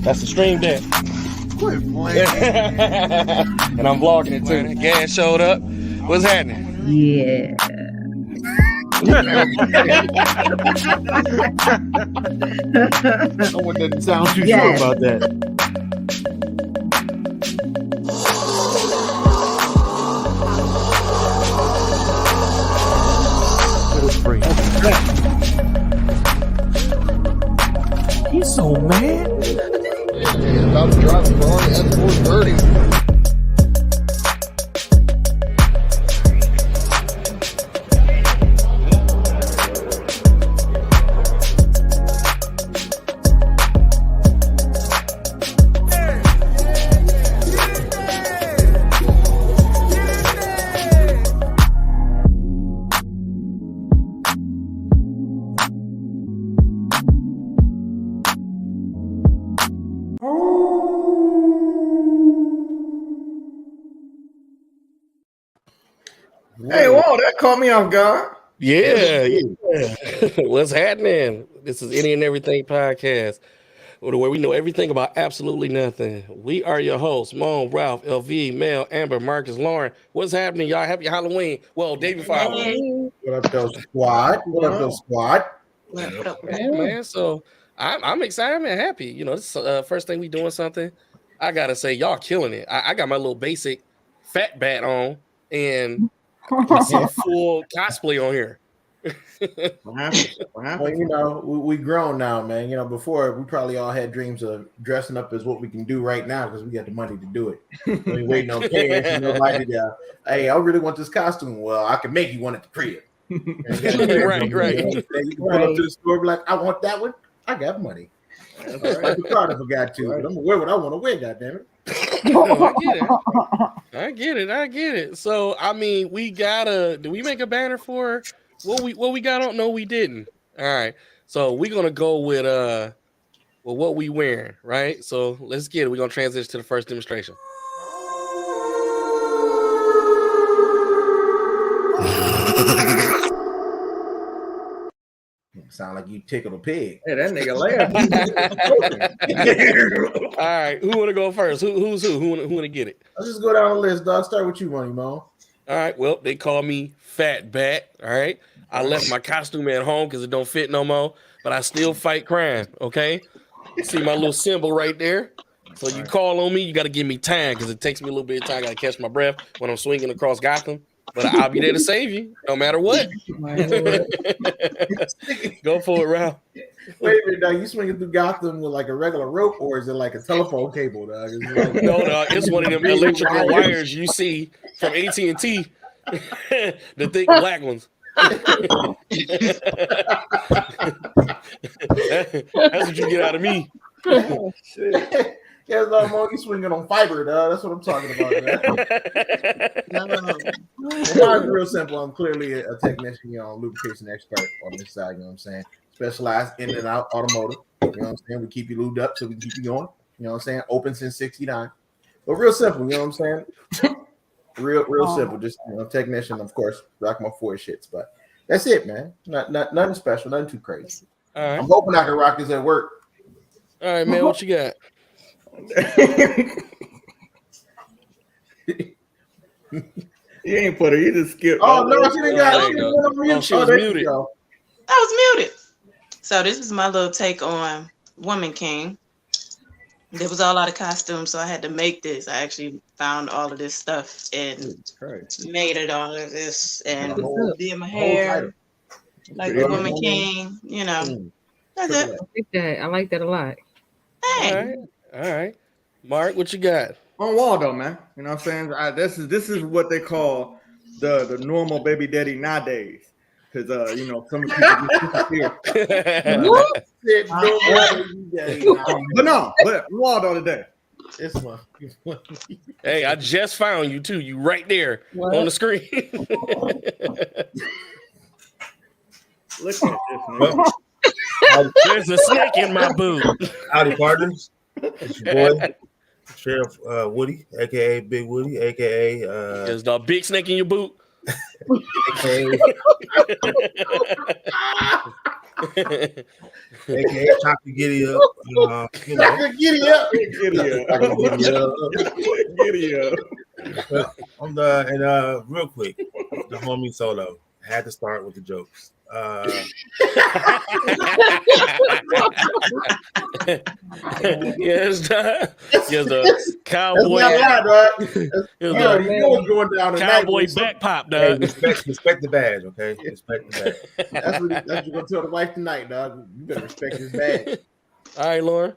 That's the stream deck. Quit playing. And I'm vlogging it too. Gas showed up. What's happening? Yeah. Someone doesn't sound too Yes. sure about that. He's so mad. He's about to drive a Ferrari F430. Hey, whoa, that caught me off guard. Yeah. What's happening? This is Any and Everything Podcast, where we know everything about absolutely nothing. We are your hosts, Moan, Ralph, LV, Mel, Amber, Marcus, Lauren. What's happening, y'all? Happy Halloween. Well, David Fowler. What up, though, squad? What up, though, squad? Yeah, man. So I'm excited and happy. You know, this is first thing we doing something. I gotta say, y'all killing it. I got my little basic fat bat on and some full cosplay on here. What happened? Well, you know, we grown now, man. You know, before we probably all had dreams of dressing up as what we can do right now because we got the money to do it. We ain't waiting on cash. You know, like, hey, I really want this costume. Well, I can make you one at the crib. Right. You can pull up to the store, be like, I want that one. I got money. I'd be proud if I got to, but I'm gonna wear what I want to wear. Goddamn it! I get it. So I mean, do we make a banner for what we got on? No, we didn't. All right. So we're gonna go with what we wearing, right? So let's get it. We're gonna transition to the first demonstration. Sound like you tickled a pig. Hey, that nigga laughed. All right, who want to go first? Who's who? Who want to get it? Let's just go down the list, dog. Start with you, Money Mo. All right. Well, they call me Fat Bat. All right. I left my costume at home because it don't fit no more, but I still fight crime. Okay. See my little symbol right there. So you call on me, you got to give me time because it takes me a little bit of time. I got to catch my breath when I'm swinging across Gotham. But I'll be there to save you, no matter what. Go for it, Ralph. Wait a minute, dog. You swinging through Gotham with like a regular rope, or is it like a telephone cable, dog? Is it like, No, it's one of them electrical wires you see from AT&T, the thick black ones. That's what you get out of me. Oh, shit. Yeah, Mo, you swinging on fiber, dog. That's what I'm talking about. Mine's real simple. I'm clearly a technician, lubrication expert on this side. You know what I'm saying? Specialized in and out automotive. You know what I'm saying? We keep you lubed up so we can keep you going. You know what I'm saying? Open since '69. But real simple. You know what I'm saying? Real simple. Just technician, of course. Rock my four shits, but that's it, man. Not nothing special, nothing too crazy. All right. I'm hoping I can rock this at work. All right, man. What you got? You ain't put her. You just skipped. Oh no, she didn't got it. Oh, she was muted. I was muted. So this is my little take on Woman King. There was a lot of costumes, so I had to make this. I actually found all of this stuff and made it all of this and did my hair like the Woman King. You know, that's it. I like that a lot. Hey. All right. Mark, what you got? On Waldo, man. You know what I'm saying? This is what they call the normal baby daddy nowadays. Because some people disappear. But Waldo today. It's one. Hey, I just found you too. You right there on the screen. Look at this, man. There's a snake in my boot. Howdy, partners. It's your boy, Sheriff Woody, aka Big Woody, aka There's the big snake in your boot. aka AKA Chocolate Giddy Up. You know, Chocolate giddy up. Giddy up. Giddy up. Giddy up. I'm the and real quick, the homie Solo had to start with the jokes. Yes, cowboy. You know what's going down tonight. Cowboy back pop, Hey, dog. respect the badge, okay? Respect the badge. That's what you're gonna tell the wife tonight, dog. You better respect this badge. All right, Lauren.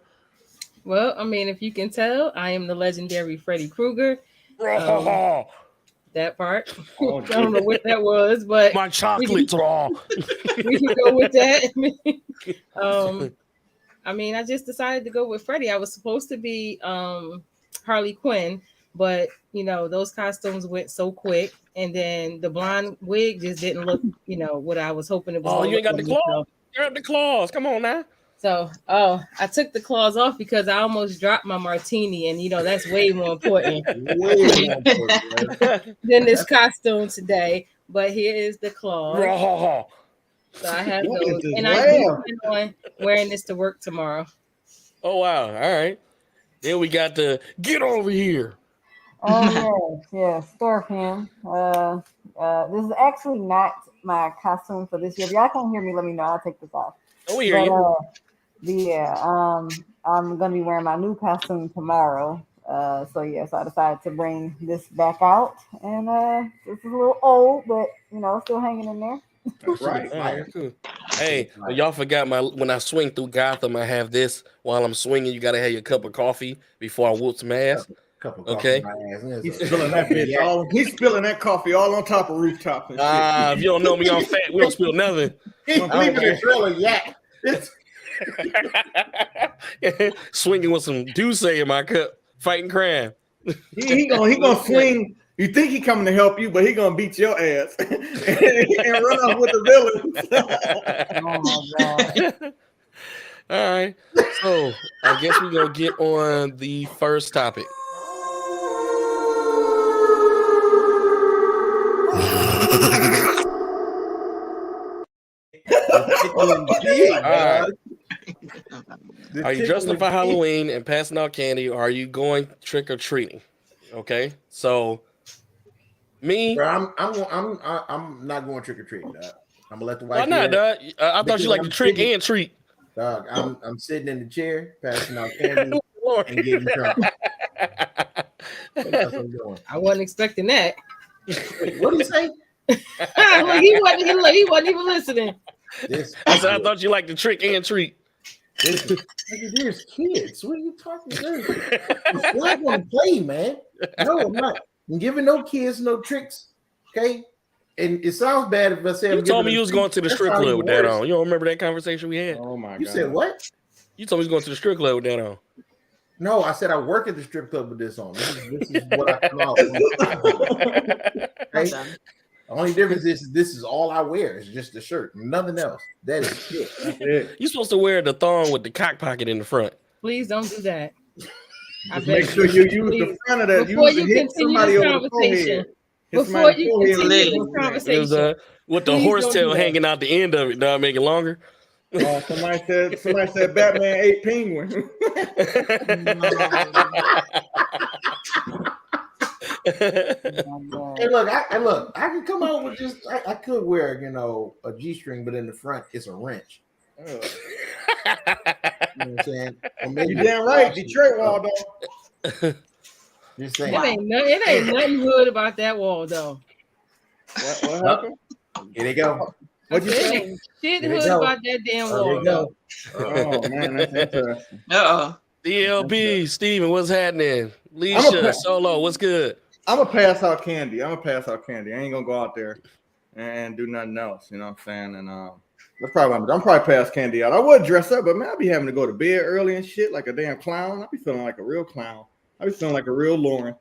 Well, I mean, if you can tell, I am the legendary Freddy Krueger. That part. Oh, I don't know what that was, but My chocolate's raw. we can go with that. I mean, I just decided to go with Freddy. I was supposed to be Harley Quinn, but you know, those costumes went so quick, and then the blonde wig just didn't look, you know, what I was hoping it was. Oh, gonna you ain't look got the like, claws? Grab the claws. Come on now. So, I took the claws off because I almost dropped my martini, and you know that's way more important Way more important, man. than this costume today. But here is the claws. Raw. So I have Look at those, this and I do plan on wearing this to work tomorrow. Oh wow. All right. Then we got the get over here. Oh yes, store cam. This is actually not my costume for this year. If y'all can't hear me, let me know. I'll take this off. Oh, we hear you. I'm gonna be wearing my new costume tomorrow. So I decided to bring this back out, and this is a little old, but you know, still hanging in there. That's right. All right, cool. Hey, y'all forgot when I swing through Gotham, I have this while I'm swinging. You gotta have your cup of coffee before I whoop some ass. Okay. He's spilling that bitch all. He's spilling that coffee all on top of rooftop. And shit. If you don't know me, I'm fat. We don't spill nothing. He's leaving the trailer yak. Swinging with some Douce in my cup, fighting crime. He gonna swing. You think he coming to help you, but he gonna beat your ass and run off with the villains. Oh my god! All right, so I guess we're gonna get on the first topic. Are you dressing for Halloween and passing out candy, or are you going trick or treating? Okay, so me, Bro, I'm not going trick or treating. I'm gonna let the wife. why not, dog? I thought you like to trick and treat. Dog, I'm sitting in the chair, passing out candy Lord. and getting drunk. That's what I'm doing. I wasn't expecting that. Wait, what did he say? Look, he wasn't even listening. I said I thought you like to trick and treat. There's kids. What are you talking about? I'm not going to play, man. No, I'm not. I'm giving no kids no tricks. Okay. And it sounds bad if I say You told me you was going to the strip club with that on. You don't remember that conversation we had? Oh my god! You said what? You told me you was going to the strip club with that on. No, I said I work at the strip club with this on. This is what I come out with. Okay? The only difference is this is all I wear. It's just the shirt, nothing else. That is it. You're supposed to wear the thong with the cock pocket in the front. Please don't do that. I Just make sure you use the front of that. Before Use you it, hit continue somebody this over the conversation. forehead. Hit Before somebody you over the continue forehead. this It was, conversation, with the Please horse don't tail do that. hanging out the end of it, dog, make it longer. Somebody said Batman ate penguin. Hey, look, I could come out with just I could wear, a G-string, but in the front it's a wrench. You know what I'm saying? Or maybe You damn right, Detroit Waldo. Just saying. it ain't nothing good about that wall though. What happened? Here they go. What'd you It say? ain't shit There you hood go. about that damn There you wall go. though. Oh man, that's interesting. Uh-oh. DLB, Steven, what's happening? I'm Leisha, a- Solo, what's good? I'm gonna pass out candy. I ain't gonna go out there and do nothing else. You know what I'm saying? And that's probably I'm probably pass candy out. I would dress up, but man, I be having to go to bed early and shit like a damn clown. I be feeling like a real clown. I be feeling like a real Lauren.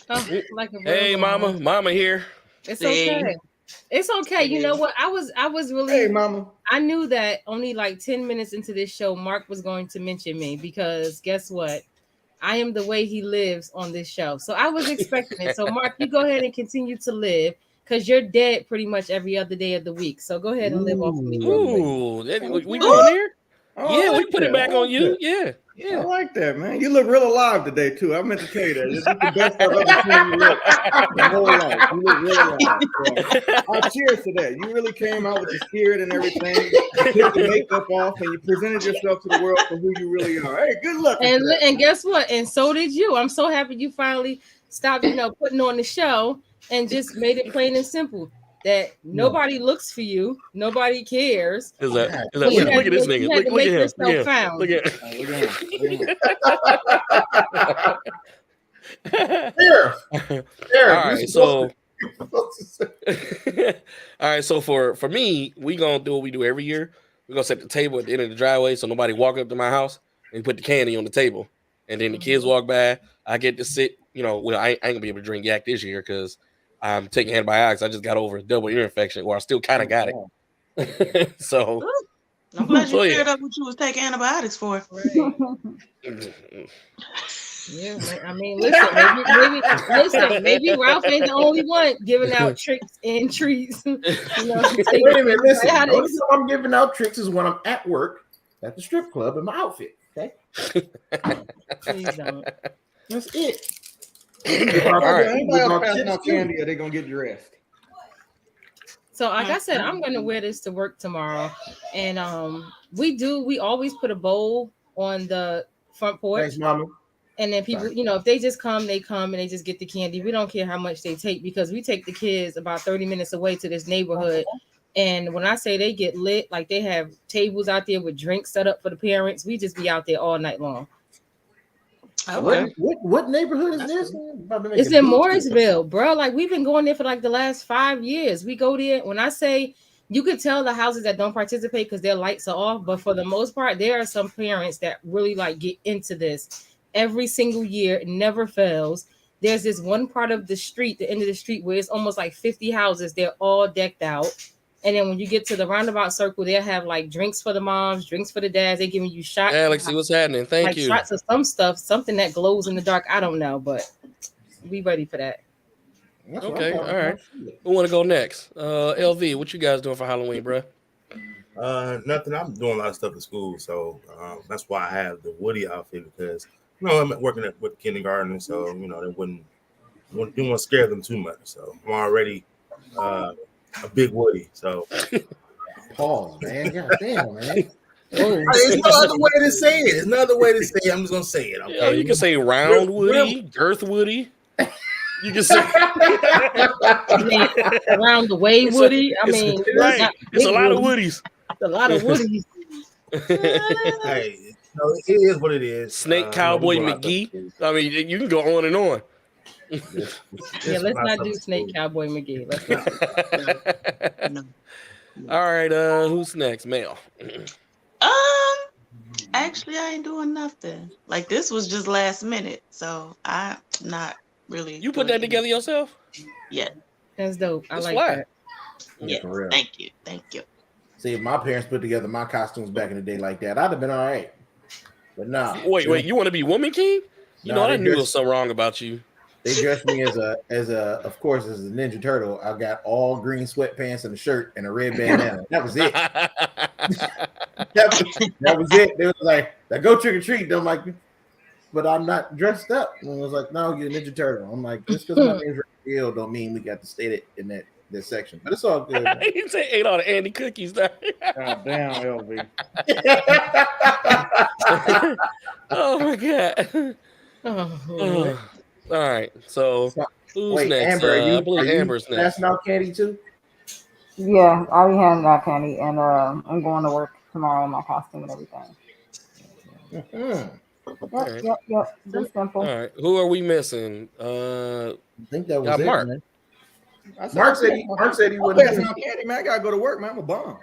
Oh, like a Hey, real mama, woman. mama here. It's Dang. okay. It's okay. You know what? I was really Hey, mama. I knew that only like 10 minutes into this show, Mark was going to mention me because guess what? I am the way he lives on this show. So I was expecting it. So, Mark, you go ahead and continue to live. because you're dead pretty much every other day of the week. So go ahead and live off of me. Ooh, we going there? Oh, Yeah, I we like put it that. back I on like you. that. Yeah, I yeah. like that, man. You look real alive today too. I meant to tell you that. This is the best I've ever seen you look your whole life. You look real alive. So, I cheers to that. You really came out with your spirit and everything. You took the makeup off and you presented yourself to the world for who you really are. Hey, good luck. And guess what? And so did you. I'm so happy you finally stopped, putting on the show and just made it plain and simple that nobody looks for you, nobody cares. Is that But you look had at this to- you nigga. had to Look make at him. yourself found. Look at Look at him. Here. All right, so all right, so for me, we gonna do what we do every year. We're gonna set the table at the end of the driveway so nobody walk up to my house and put the candy on the table. And then the kids walk by. I get to sit, well, I ain't gonna be able to drink yak this year because I'm taking antibiotics. I just got over a double ear infection, or I still kind of got it. So I'm glad you So, yeah. cleared up what you was taking antibiotics for. Yeah, I mean, maybe Ralph ain't the only one giving out tricks and treats. Wait a minute, listen. The only time I'm giving out tricks is when I'm at work at the strip club in my outfit. Okay, Please don't. that's it. All right. Anybody else passing out candy or they gonna get dressed? So, like I said, I'm gonna wear this to work tomorrow, and we always put a bowl on the front porch. Thanks, mama. And then people, if they just come, they come and they just get the candy. We don't care how much they take because we take the kids about 30 minutes away to this neighborhood. And when I say they get lit, like they have tables out there with drinks set up for the parents, we just be out there all night long. Okay. What neighborhood is this? It's in Morrisville, bro. Like we've been going there for like the last 5 years. We go there. When I say you could tell the houses that don't participate because their lights are off, but for the most part, there are some parents that really like get into this. Every single year, it never fails. There's this one part of the street, the end of the street, where it's almost like 50 houses. They're all decked out. And then when you get to the roundabout circle, they'll have like drinks for the moms, drinks for the dads. They're giving you shots. Alexi, what's happening? Thank like you. shots of some stuff, something that glows in the dark. I don't know, but we ready for that. Okay, all right. Who want to go next? LV, what you guys doing for Halloween, bro? Nothing. I'm doing a lot of stuff at school, so that's why I have the Woody outfit because I'm working with kindergarten, so they didn't want to scare them too much. So I'm already a big Woody. So pause, man. God damn, man. It's no other way to say it. It's no other way to say it. I'm just gonna say it. Okay? Yeah, you can say round Woody, girth Woody. You can say around the way, Woody. It's a lot of Woodies. It's a lot of Woodies. Hey, it is what it is. Snake Cowboy McGee. I mean, you can go on and on. Yeah, let's not do Snake Cowboy McGee. Let's not. All right, who's next? Mel. Actually, I ain't doing nothing. Like this was just last minute, so I'm not really. You put that together yourself? Yeah. That's dope. I That's like fly. that. Yeah. For real. Thank you. See, if my parents put together my costumes back in the day like that, I'd have been all right. But nah. Wait, you want to be Woman King? I knew there was something wrong about you. They dressed me as a of course as a Ninja Turtle. I got all green sweatpants and a shirt and a red bandana. That was it. that was it. They was like, "Now go trick or treat." I'm like, but I'm not dressed up. And I was like, "No, you're a Ninja Turtle." I'm like, just because my name's real don't mean we got to state it in that section. But it's all good. You say ate all the Andy cookies there. God damn, LV. Oh my god. Oh, all right, so who's Wait, next? Amber, I believe Amber's next. Passing out candy too. Yeah, I'll be handing out candy, and I'm going to work tomorrow in my costume and everything. Mm-hmm. Yep. Just simple. All right, who are we missing? I think that was got it, Mark. man. Mark said he I'm wouldn't. passing out candy, man. I gotta go to work, man. I'm a bum.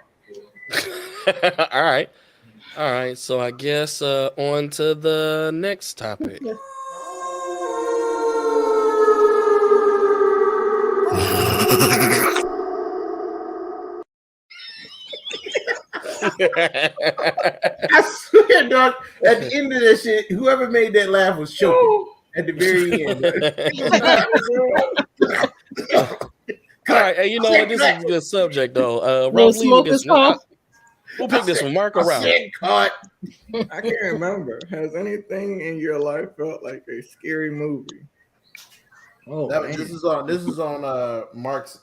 All right. So I guess on to the next topic. I swear, dog. At the end of that shit, whoever made that laugh was choking at the very end. All right, hey, you know what? This is a good subject though. Little Ralph, lead with smoker's this one. call. Who picked this one, Mark or I Ralph? said cut. I can't remember. Has anything in your life felt like a scary movie? Oh, man. This is on Mark's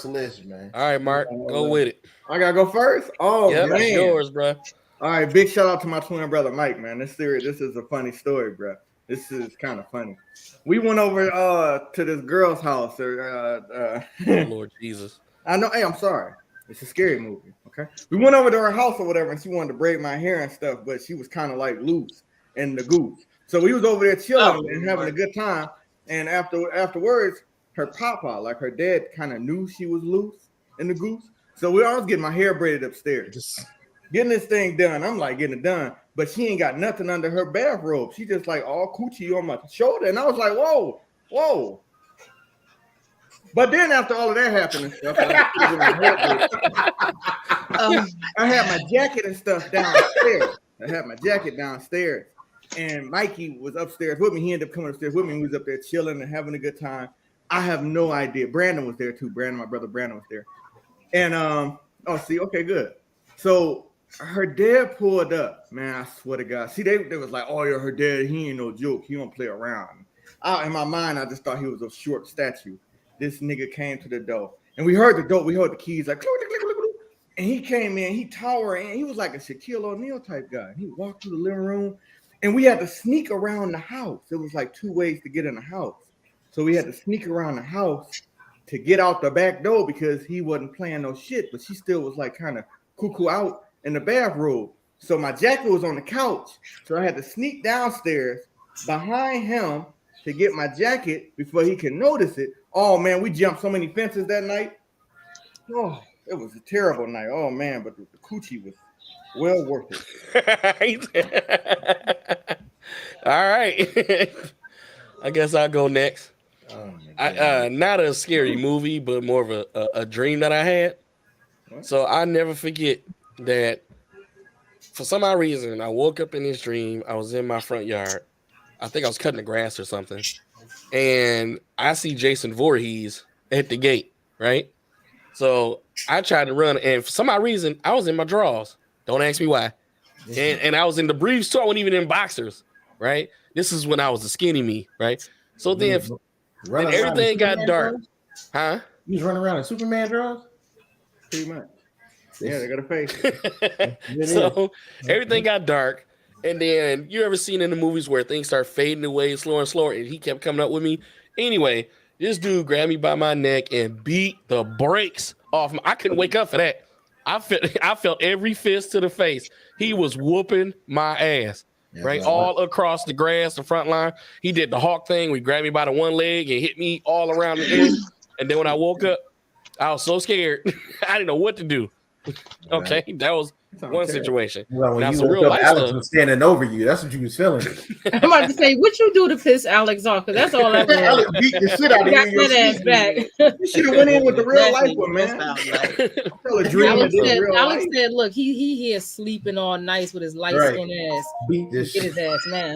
list, man. All right, Mark, go with it. I gotta go first. Oh Yep, man, it's yours, bro. All right, big shout out to my twin brother Mike, man. This is a funny story, bro. This is kind of funny. We went over to this girl's house. Oh, Lord Jesus. I know. Hey, I'm sorry. It's a scary movie. Okay. We went over to her house or whatever, and she wanted to braid my hair and stuff, but she was kind of like loose in the goose. So we was over there chilling and having a good time. And afterwards, her papa, like her dad, kind of knew she was loose in the goose. So I was getting my hair braided upstairs, just getting this thing done. I'm like getting it done, but she ain't got nothing under her bathrobe. She just like all coochie on my shoulder, and I was like, whoa. But then after all of that happened and stuff, I had my jacket and stuff downstairs. And Mikey was upstairs with me. He ended up coming upstairs with me. He was up there chilling and having a good time. I have no idea. Brandon was there too. My brother Brandon was there. And okay, good. So her dad pulled up, man. I swear to God. See, they was like, oh yeah, her dad, he ain't no joke. He don't play around. In my mind, I just thought he was a short statue. This nigga came to the door, and we heard the door. We heard the keys like, and he came in. He towered in. He was like a Shaquille O'Neal type guy. He walked through the living room, and we had to sneak around the house. It was like 2 ways to get in the house, so we had to sneak around the house to get out the back door because he wasn't playing no shit. But she still was like kind of cuckoo out in the bathrobe. So my jacket was on the couch, so I had to sneak downstairs behind him to get my jacket before he can notice it. Oh man, we jumped so many fences that night. Oh, it was a terrible night. Oh man, but the coochie was well worth it. All right. I guess I'll go next. Not a scary movie, but more of a dream that I had. What? So I never forget that for some odd reason, I woke up in this dream. I was in my front yard. I think I was cutting the grass or something. And I see Jason Voorhees at the gate, right? So I tried to run, and for some odd reason, I was in my drawers. Don't ask me why. And I was in the briefs too. I wasn't even in boxers, right? This is when I was a skinny me, right? So then everything got dark. Huh? You was running around in Superman drawers? Pretty much. Yeah, they got a face. So everything got dark. And then you ever seen in the movies where things start fading away slower and slower, and he kept coming up with me. Anyway, this dude grabbed me by my neck and beat the brakes off me. I couldn't wake up for that. I felt every fist to the face. He was whooping my ass, right? All across the grass, the front line. He did the hawk thing. We grabbed me by the one leg and hit me all around the head. And then when I woke up, I was so scared. I didn't know what to do. Okay, that was one situation. Well, when you woke up, Alex was standing over you. That's what you was feeling. I'm about to say, what you do to piss Alex off? Because that's all I want. Alex beat the shit out of you. Got that ass back. You should have went in with the real life one, man. Alex said, "Look, he here sleeping all nice with his light skin ass. Beat this Get his ass now."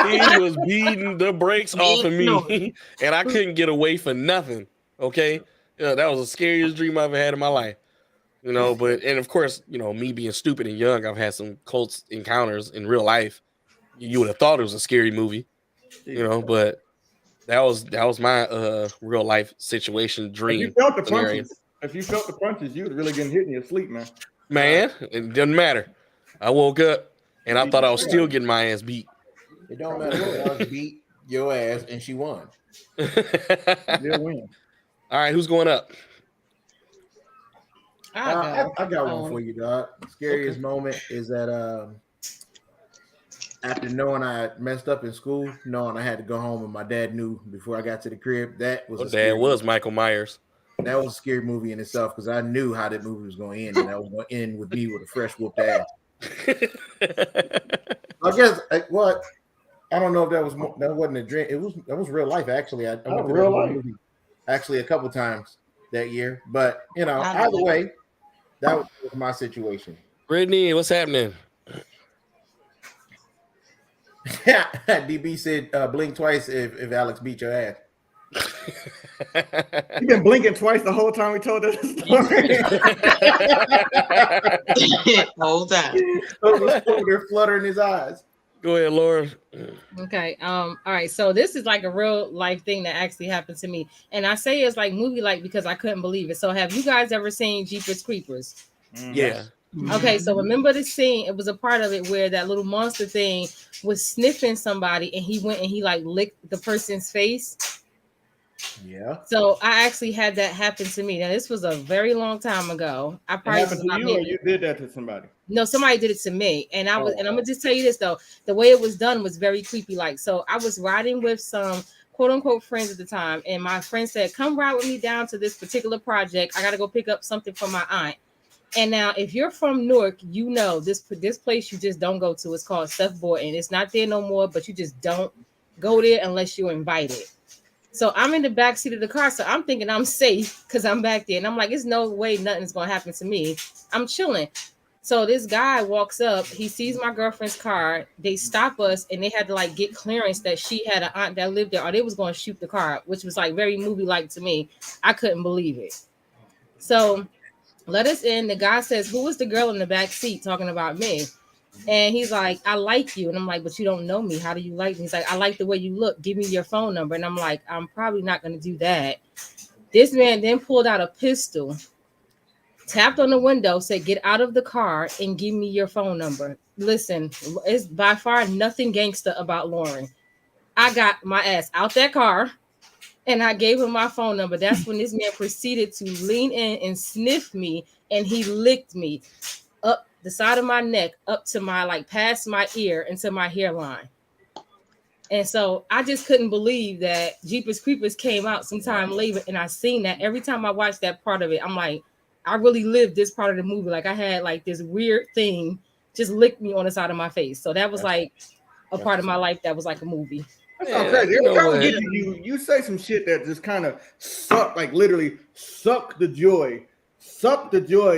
He was beating the brakes off of me, and I couldn't get away for nothing. Okay, yeah, that was the scariest dream I ever had in my life. You know, and of course, you know, me being stupid and young, I've had some close encounters in real life. You would have thought it was a scary movie, you know, but that was my real life situation dream. If you felt the punches, you was really getting hit in your sleep, man. Man, it doesn't matter. I woke up and I thought I was still getting my ass beat. It don't matter what else beat your ass, and she won. They'll win. All right, who's going up? I got one for you, dog. Scariest moment is that after knowing I messed up in school, knowing I had to go home, and my dad knew before I got to the crib. That was Michael Myers. That was a scary movie in itself because I knew how that movie was going to end, and that was going to end with me with a fresh whooped ass. I guess I don't know if that wasn't a dream. That was real life actually. I went to real life movie actually a couple times that year, but you know, either way. That was my situation. Brittany, what's happening? DB said blink twice if Alex beat your ass. You been blinking twice the whole time we told us the story. Whole time. They're fluttering his eyes. Go ahead, Laura. Okay. All right. So this is like a real life thing that actually happened to me, and I say it's like movie like because I couldn't believe it. So have you guys ever seen Jeepers Creepers? Yeah. Okay. So remember the scene? It was a part of it where that little monster thing was sniffing somebody, and he went and he like licked the person's face. Yeah. So I actually had that happen to me. Now this was a very long time ago. I It probably happened was to not you, maybe- or you did that to somebody? No, somebody did it to me, and I was, and I'm gonna just tell you this though, the way it was done was very creepy. Like, so I was riding with some quote unquote friends at the time, and my friend said, "Come ride with me down to this particular project. I gotta go pick up something for my aunt." And now, if you're from Newark, you know this place you just don't go to. It's called Seth Boyden. It's not there no more, but you just don't go there unless you're invited. So I'm in the back seat of the car, so I'm thinking I'm safe because I'm back there, and I'm like, "There's no way nothing's gonna happen to me. I'm chilling." So this guy walks up, he sees my girlfriend's car, they stop us, and they had to like get clearance that she had an aunt that lived there, or they was going to shoot the car up, which was like very movie-like to me. I couldn't believe it. So let us in. The guy says, "Who was the girl in the back seat talking about me?" And he's like, "I like you." And I'm like, "But you don't know me. How do you like me?" He's like, "I like the way you look. Give me your phone number." And I'm like, "I'm probably not going to do that." This man then pulled out a pistol, tapped on the window, said, "Get out of the car and give me your phone number." Listen, it's by far nothing gangster about Lauren. I got my ass out that car and I gave him my phone number. That's when this man proceeded to lean in and sniff me, and he licked me up the side of my neck, up to my like past my ear into my hairline. And so I just couldn't believe that Jeepers Creepers came out sometime later, and I seen that. Every time I watched that part of it, I'm like, I really lived this part of the movie. Like I had like this weird thing just licked me on the side of my face. So that was like a part of my life that was like a movie. That sounds Yeah, crazy. you Every know time we what? get to you, you say some shit that just kind of suck, like literally suck the joy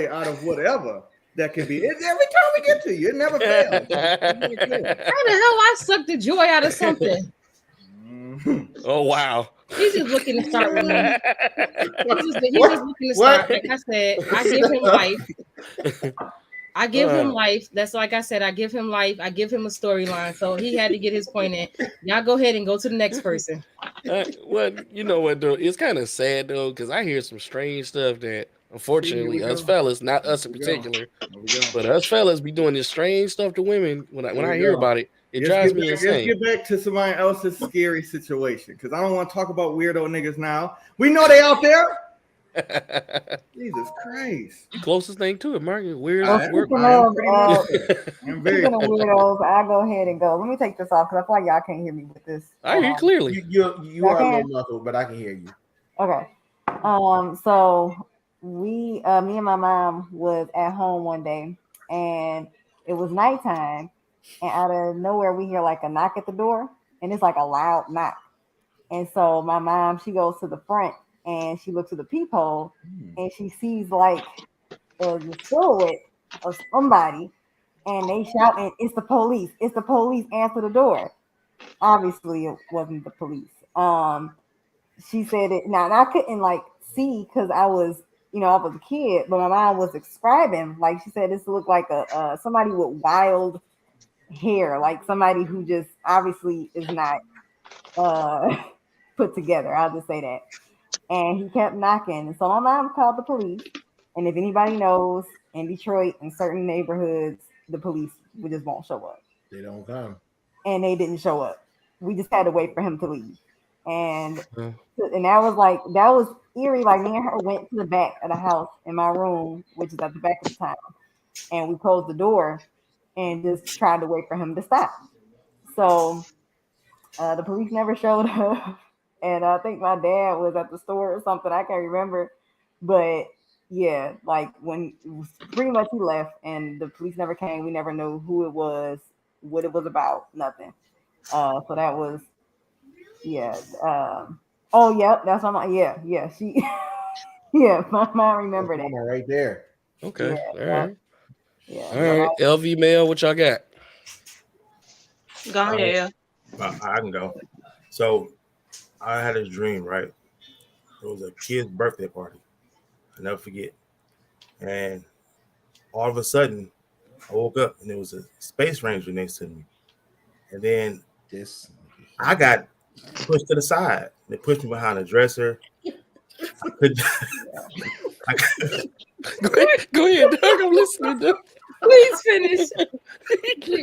out of whatever that can be. It's every time we get to you, it never fails. How the hell I sucked the joy out of something? Oh wow. He's just looking to start with me. He's just looking to start. Like I said, I give him life. I give him life. That's like I said, I give him life. I give him a storyline. So he had to get his point in. Y'all go ahead and go to the next person. Well, you know what though? It's kind of sad though, because I hear some strange stuff that unfortunately Here we us go. fellas, not us in Here we go. particular, There we go. but us fellas be doing this strange stuff to women. When Here I we hear go. about it, it Let's drives get me back- insane. Let's get back to somebody else's scary situation, because I don't want to talk about weirdo niggas now. We know they out there. Jesus Christ. Closest thing to it, Mark. Weird. I am. weird. I am pretty much there. I'm very. Speaking of weirdos, I go ahead and go. Let me take this off because I feel like y'all can't hear me with this. I hear you clearly. You are a Okay. little muffled, but I can hear you. Okay. So me and my mom was at home one day, and it was nighttime, and out of nowhere we hear like a knock at the door, and it's like a loud knock. And so my mom, she goes to the front and she looks at the peephole, and she sees like the silhouette of somebody, and they shouting, "It's the police! It's the police! Answer the door!" Obviously, it wasn't the police. She said it. Now, and I couldn't like see because I was a kid, but my mom was describing, like she said, this looked like a somebody with wild hair, like somebody who just obviously is not put together. I'll just say that. And he kept knocking, and so my mom called the police. And if anybody knows, in Detroit, in certain neighborhoods, the police just won't show up. They don't come. And they didn't show up. We just had to wait for him to leave. And Mhm. that was eerie. Like me and her went to the back of the house in my room, which is at the back of the town, and we closed the door and just tried to wait for him to stop. So the police never showed up, and I think my dad was at the store or something. I can't remember, but yeah, like when pretty much he left, and the police never came. We never knew who it was, what it was about, nothing. So that was. Yeah. Oh, yeah. That's my mom. Yeah. She. Yeah, my mom remembered it. Mama right there. Okay. Yeah, All right. Yeah. All right. LV mail. What y'all got? Go ahead. I can go. So I had a dream, right? It was a kid's birthday party. I'll never forget. And all of a sudden, I woke up and there was a space ranger next to me. And then This. I got pushed to the side. They pushed me behind the dresser. I could, Go ahead, Doug. I'm listening, Doug. Please finish.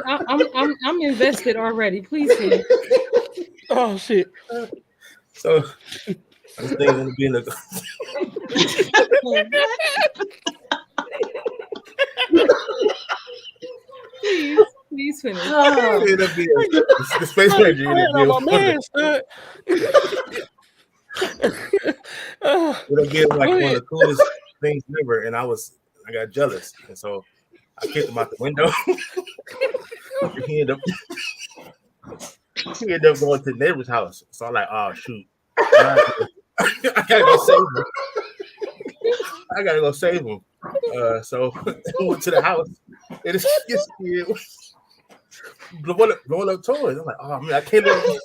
I'm invested already. Please finish. Oh shit. so this thing gonna be in the Please finish. Oh, it'll be the space ranger. Oh, my man, son. It'll be like one of the coolest things ever. And I got jealous. And so I kicked him out the window. he ended up going to the neighbor's house. So I'm like, oh shoot. I gotta go save him. I gotta go save him. So I went to the house. And this kid was blowing up toys. I'm like, oh man, I can't let him.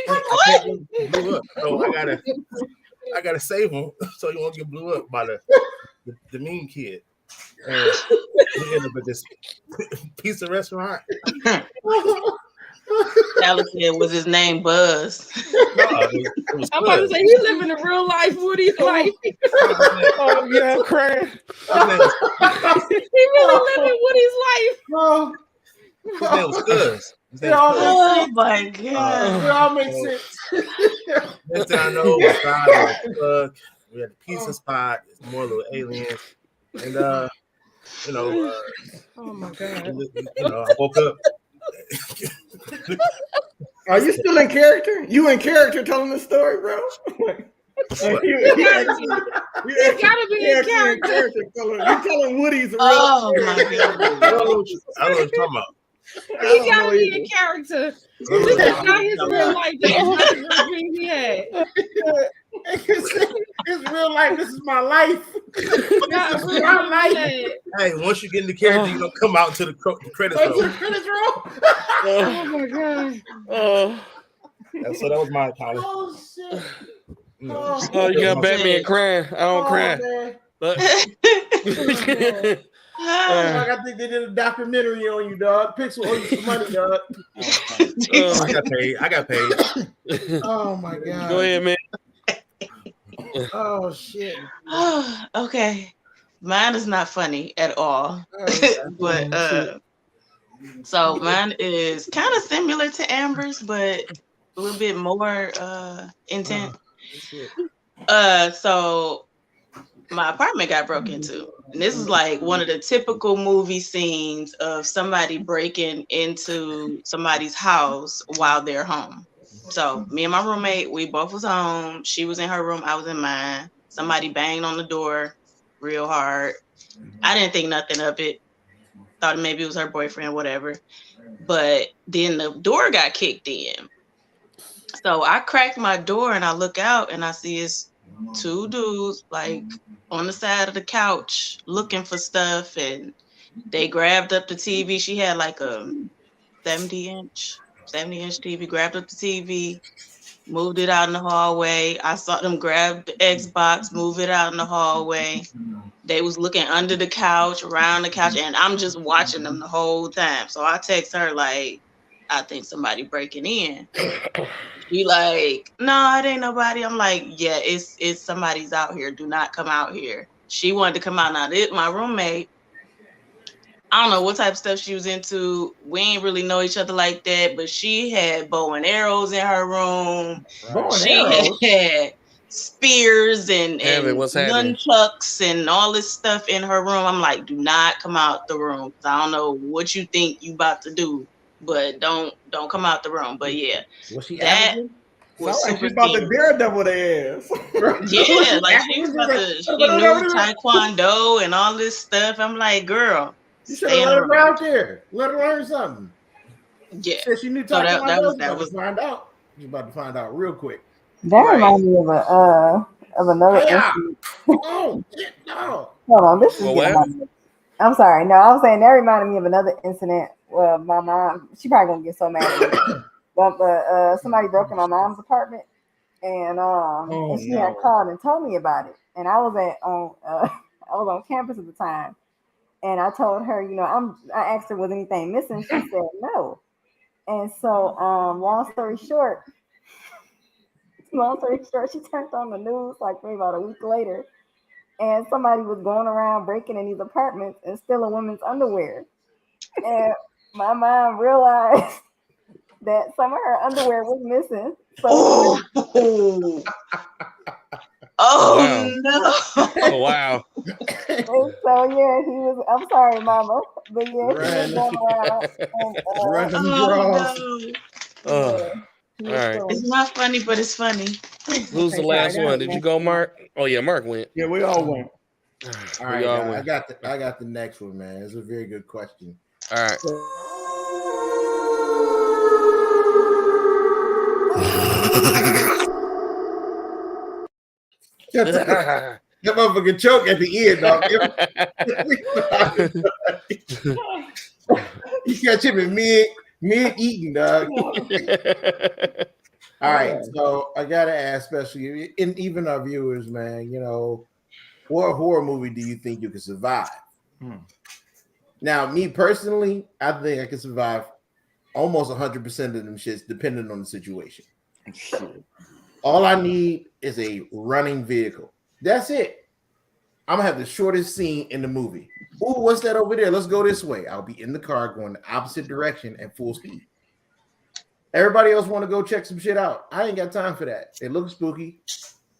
I can't let him blew up. So I gotta save him so he won't get blew up by the mean kid. And we ended up at this pizza restaurant. Alex said, was his name Buzz? No, it was I'm about to Buzz. say he's living a real life Woody's life. Oh yeah, I'm crying. He really living Woody's life. Oh, His name was Buzz. His name it all was Oh my God. it all makes sense. Next thing I know, we found a plug. We had the pizza spot. It's more little aliens. And Oh my God. I woke up. Are you still in character? You in character telling the story, bro? You gotta be in character. You telling Woody's real. Oh my God. I don't know what you're talking about. He gotta be in character. This is not his real life. This is not the real dream he had. It's real life. This is my life. Not This is real my life life. he had. Hey, once you get in the character, you're gonna come out to the credits Wait till roll. the credits roll. Oh my God. So that was my account. Oh shit. Oh, you got Batman crying. I don't cry. Man. But Dog, I think they did a documentary on you, dog. Pixel owes you some money, dog. I got paid. Oh my god. go ahead, man. Oh shit. Okay. Mine is not funny at all. But so mine is kind of similar to Amber's, but a little bit more intense. So my apartment got broke into. And this is like one of the typical movie scenes of somebody breaking into somebody's house while they're home. So me and my roommate, we both was home. She was in her room, I was in mine. Somebody banged on the door real hard. I didn't think nothing of it. Thought maybe it was her boyfriend, whatever. But then the door got kicked in. So I cracked my door and I look out and I see it's two dudes like on the side of the couch looking for stuff, and they grabbed up the TV. She had like a 70-inch TV, grabbed up the TV, moved it out in the hallway. I saw them grab the Xbox, move it out in the hallway. They was looking under the couch, around the couch, and I'm just watching them the whole time. So I text her like, I think somebody breaking in. She like, no, it ain't nobody. I'm like, yeah, it's somebody's out here. Do not come out here. She wanted to come out. Now, my roommate, I don't know what type of stuff she was into. We ain't really know each other like that, but she had bow and arrows in her room. She had spears and nunchucks and all this stuff in her room. I'm like, do not come out the room. I don't know what you think you about to do, but don't come out the room. But yeah, Was she that African? was Like super she's about to scary. daredevil their ass. Yeah, like she was about to, she knew Taekwondo and all this stuff. I'm like, girl, You should stay have in let the her room. out there. Let her learn something. Yeah. Said she knew So that Taekwondo. was She's about to find out. She's about to find out real quick. That reminds me of another incident. Oh, shit, no. Hold on, this is Well, getting what? my- I'm sorry. No, I was saying that reminded me of another incident where my mom, she probably gonna get so mad at me. But somebody broke in my mom's apartment, and and she had called and told me about it. And I was I was on campus at the time, and I told her, I asked her was anything missing. She said no. And so, long story short, she turned on the news like maybe about a week later, and somebody was going around breaking in these apartments and stealing women's underwear. And my mom realized that some of her underwear was missing. So no! Oh wow! And so yeah, he was. I'm sorry, Mama, but yeah, Right. he was going around. And, All right. It's not funny, but it's funny. Who's the last one? Did you go, Mark? Oh yeah, Mark went. Yeah, we all went. All right, I got the next one, man. It's a very good question. All right. That motherfucker choke at the end, dog. You catch him in mid eating, dog. All right, so I gotta ask, especially and even our viewers, man. What horror movie do you think you can survive? Now, me personally, I think I can survive almost 100% of them shits, depending on the situation. All I need is a running vehicle. That's it. I'm gonna have the shortest scene in the movie. Oh, what's that over there? Let's go this way. I'll be in the car going the opposite direction at full speed. Everybody else want to go check some shit out. I ain't got time for that. It looks spooky.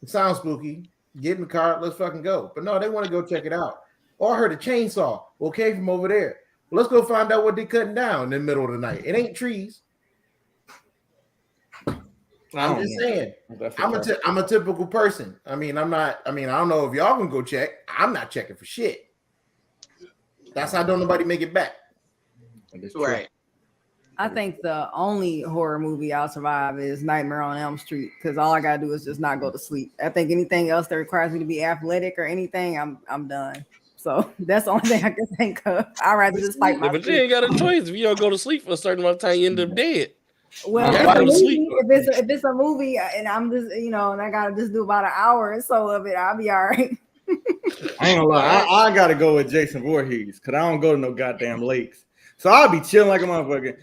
It sounds spooky. Get in the car. Let's fucking go. But no, they want to go check it out. Oh, I heard a chainsaw. Well, came from over there. Well, let's go find out what they're cutting down in the middle of the night. It ain't trees. I'm just saying. I'm a typical person. I don't know if y'all can go check. I'm not checking for shit. That's how don't nobody make it back. Right. I think the only horror movie I'll survive is Nightmare on Elm Street, because all I gotta do is just not go to sleep. I think anything else that requires me to be athletic or anything, I'm done. So that's the only thing I can think of. I'd rather just fight my But you ain't got a choice. If you don't go to sleep for a certain amount of time, you end up dead. Well, You gotta go to sleep. if it's a movie and I'm just, and I gotta just do about an hour or so of it, I'll be all right. I ain't gonna lie, I gotta go with Jason Voorhees because I don't go to no goddamn lakes. So I'll be chilling like a motherfucker.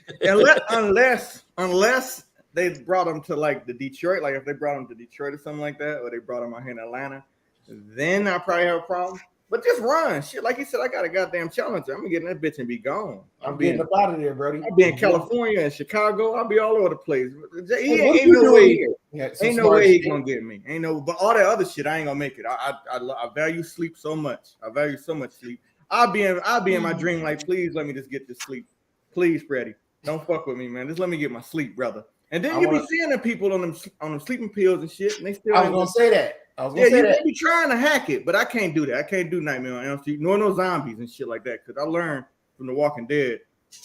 Unless they brought him to like the Detroit, like if they brought him to Detroit or something like that, or they brought him out here in Atlanta, then I probably have a problem. But just run. Shit, like you said, I got a goddamn Challenger. I'm gonna get in that bitch and be gone. I'm getting up out of there, Brody. I'll be in California and Chicago. I'll be all over the place. Ain't no way. Ain't no way he gonna get me. But all that other shit, I ain't gonna make it. I value sleep so much. I value so much sleep. I'll be in my dream like, please let me just get this sleep. Please, Freddie. Don't fuck with me, man. Just let me get my sleep, brother. And then you be seeing the people on them sleeping pills and shit, and they still. I was gonna say that. They be trying to hack it, but I can't do that. I can't do Nightmare on Elm Street, nor no zombies and shit like that. Because I learned from The Walking Dead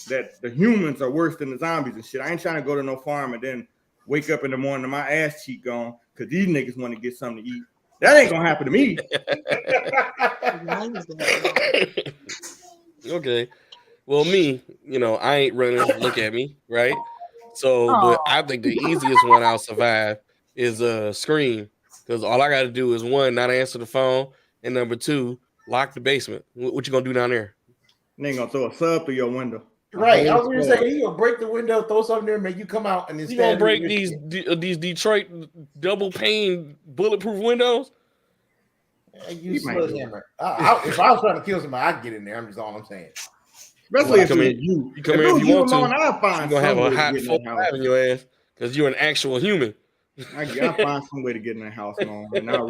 that the humans are worse than the zombies and shit. I ain't trying to go to no farm and then wake up in the morning and my ass cheek gone because these niggas want to get something to eat. That ain't gonna happen to me. Okay. Well, me, I ain't running. Look at me, right? So, but I think the easiest one I'll survive is Scream, because all I got to do is one, not answer the phone, and number two, lock the basement. What you gonna do down there? They ain't gonna throw a sub through your window. Right. I was gonna say you gonna break the window, throw something there, make you come out, and then you gonna break these Detroit double pane bulletproof windows? You sledgehammer. If I was trying to kill somebody, I'd get in there. I'm just all I'm saying. Especially if you come in if you want to. You're gonna have a hot 45 in your ass because you're an actual human. I'll find some way to get in that house, man, and I'll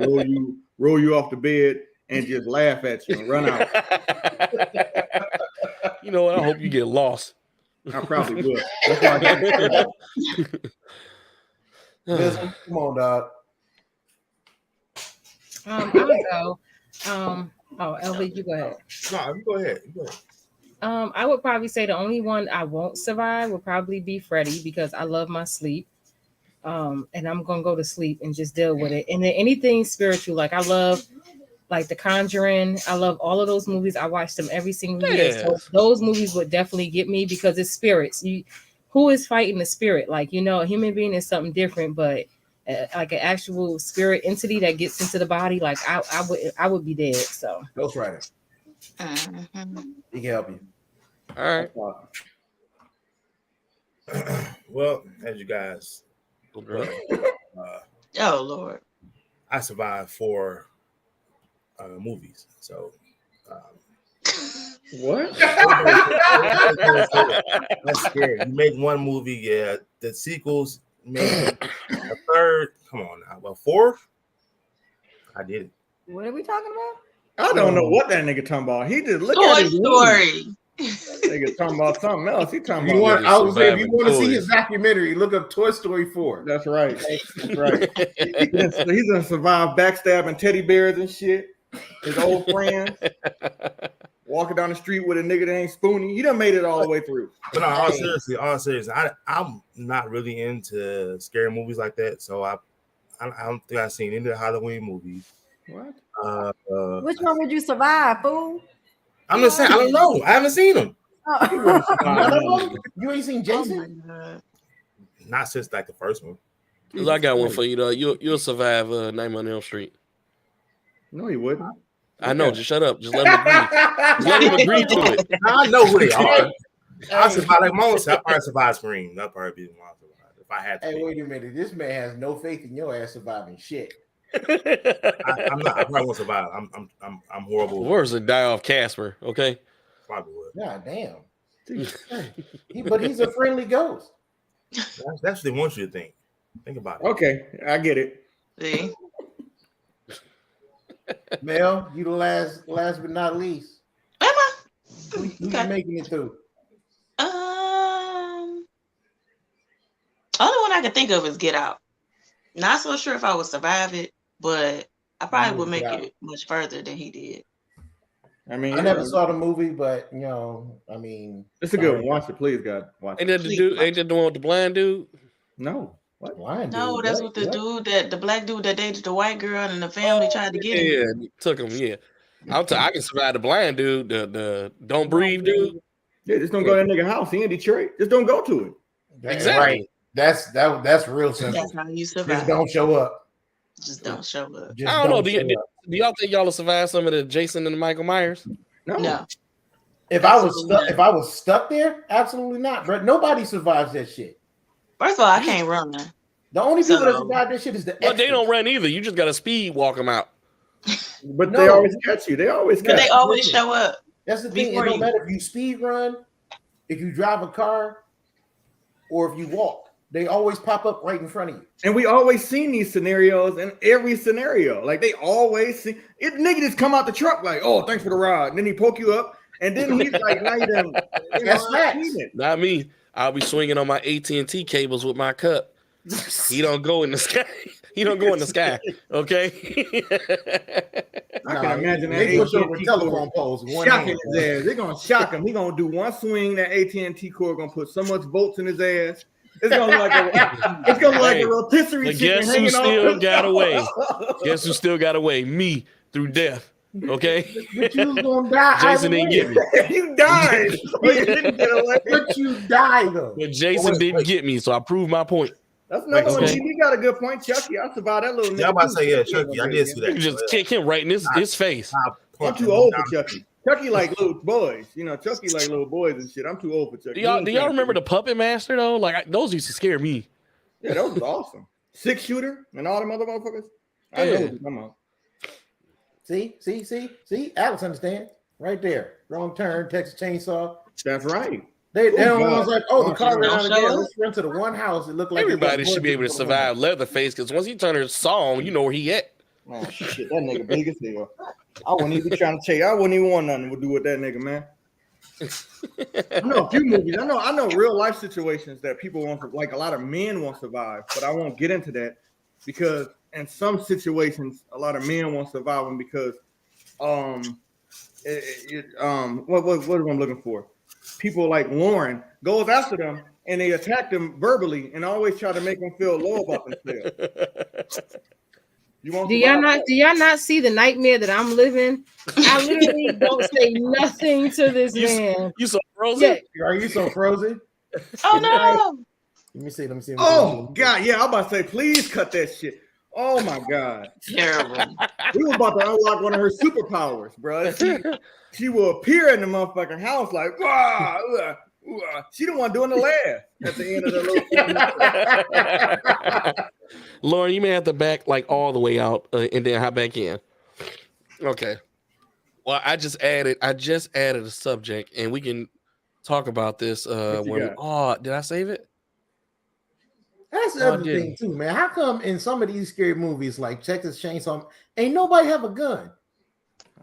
roll you off the bed and just laugh at you and run out. You know what? I hope you get lost. I probably will. That's why I Listen, come on, dog. I'm gonna go. LV, you go ahead. No, you go ahead. I would probably say the only one I won't survive would probably be Freddy, because I love my sleep. And I'm gonna go to sleep and just deal with it. And then anything spiritual, like I love like The Conjuring. I love all of those movies. I watch them every single year. So those movies would definitely get me because it's spirits. Who who is fighting the spirit? Like, you know, a human being is something different, but like an actual spirit entity that gets into the body, like I would be dead. So Ghost Rider. Mhm. He can help you. All right. Well, as you guys, Oh Lord. I survived 4 movies, so What? that's scary. You make one movie, yeah. The sequels, maybe a third. Come on now, well, 4. I did it. What are we talking about? I don't know what that nigga talking about. He just look at Toy his Story. Nigga talking about something else. He talking If you about. want, I would say if you Surviving want to see toys. his documentary, look up Toy Story 4. That's right. That's right. He's gonna survive backstabbing teddy bears and shit. His old friends walking down the street with a nigga that ain't Spoonie. He done made it all the way through. But no, all seriously, I'm not really into scary movies like that. So I don't think I've seen any of the Halloween movies. What? Which one would you survive, fool? I'm just saying, I don't know. I haven't seen them. Oh. None of them? You ain't seen Oh Jason? my God. Not since like the first one. 'Cause I got one for you though. You'll survive Nightmare on Elm Street. No, he wouldn't. I know. Just shut up. Just let him agree. Just let him agree to it. I know who they are. I survived like most. I probably survived Scream. That probably be the one I survived if I had to. Hey, wait a minute. This man has no faith in your ass surviving shit. I'm not. I probably won't survive. I'm horrible. Worse than die off Casper. Okay. Probably would. God damn. But he's a friendly ghost. That's what they want you to think. Think about it. Okay, I get it. See? Mel, you the last but not least. Am I? Who you Okay. making it through? Only one I can think of is Get Out. Not so sure if I would survive it, but I probably would make Get Out. it much further than he did. I mean, I never saw the movie, but you know, I mean, it's a good one. Watch it, please, God. Watch Ain't it. that the dude? Ain't that the one with the blind dude? No. What? Blind No, dude, that's what the what? dude the black dude that dated the white girl and the family tried to get him. Yeah, took him. Yeah, I can survive the blind dude. The don't breathe dude. Yeah, just don't go to that nigga house. He in Detroit. Just don't go to it. Exactly. Right. That's real simple. That's how you Just survive. don't show up. Just don't show up. Just I don't know. show up. Do y'all think y'all will survive some of the Jason and the Michael Myers? No. If I was stuck there, absolutely not, bro. Nobody survives that shit. First of all, I can't run. The only people that So- survive that shit is the Well, they extras. don't run either. You just got to speed walk them out. But No. they always catch you. They always But catch they you. always show up. That's the thing. It Before don't you- matter if you speed run, if you drive a car, or if you walk. They always pop up right in front of you. And we always seen these scenarios in every scenario. Like they always see it. Nigga just come out the truck like, "Oh, thanks for the ride." And then he poke you up, and then he's like, "Now you done." That's I've facts. seen it. Not me. I'll be swinging on my AT&T cables with my cup. He don't go in the sky. He don't go in the sky. Okay. I can imagine that They push over AT&T telephone poles. with one shocking hand. his ass. They're gonna shock him. He gonna do one swing. That AT&T cord gonna put so much volts in his ass. It's gonna look like Hey, a rotisserie but chicken guess who hanging off still his- got away? Guess who still got away? Me through death. Okay. But you was gonna die. Jason either didn't way. get me. You died. But you didn't get away. But you die though. But Jason didn't get me, so I proved my point. That's another one. Okay. He got a good point, Chucky. I survived that little. Yeah, I'm nigga about to say, yeah, too. Chucky. I did see that. You just kick him right in his face. I'm too old for Chucky. Chucky like little boys. You know, Chucky like little boys and shit. I'm too old for Chucky. Do y'all remember the Puppet Master though? Like those used to scare me. Yeah, that was awesome. 6-shooter and all them other motherfuckers. I know Yeah. what you're talking about. See, Alex understands. Right there. Wrong turn, Texas Chainsaw. That's right. They Oh, don't God. was like, oh, the car ran Don't out show again. up. Let's run to the one house. It looked like Everybody should be able to survive Leatherface because once he turned his song, you know where he at. Oh shit, that nigga big as hell. I wouldn't even be trying to tell you. I wouldn't even want nothing to do with that nigga, man. I know a few movies. I know real life situations that people want to, like a lot of men want to survive, but I won't get into that because in some situations a lot of men won't survive them because what am I looking for? People like Lauren goes after them and they attack them verbally and always try to make them feel low about themselves. You won't Do y'all survive not that. do y'all not see the nightmare that I'm living? I literally don't say nothing to this man. You so frozen? Yeah, Are you so frozen? Oh no! Let me see. Oh God, yeah, I'm about to say, please cut that shit. Oh my God, Terrible. we were about to unlock one of her superpowers, bro. She will appear in the motherfucking house like, wah, she the one doing the laugh at the end of the little. Lauren, you may have to back like all the way out and then hop back in. Okay. Well, I just added a subject, and we can talk about this. Did I save it? That's the No, I other didn't. thing too, man. How come in some of these scary movies like Texas Chainsaw, ain't nobody have a gun?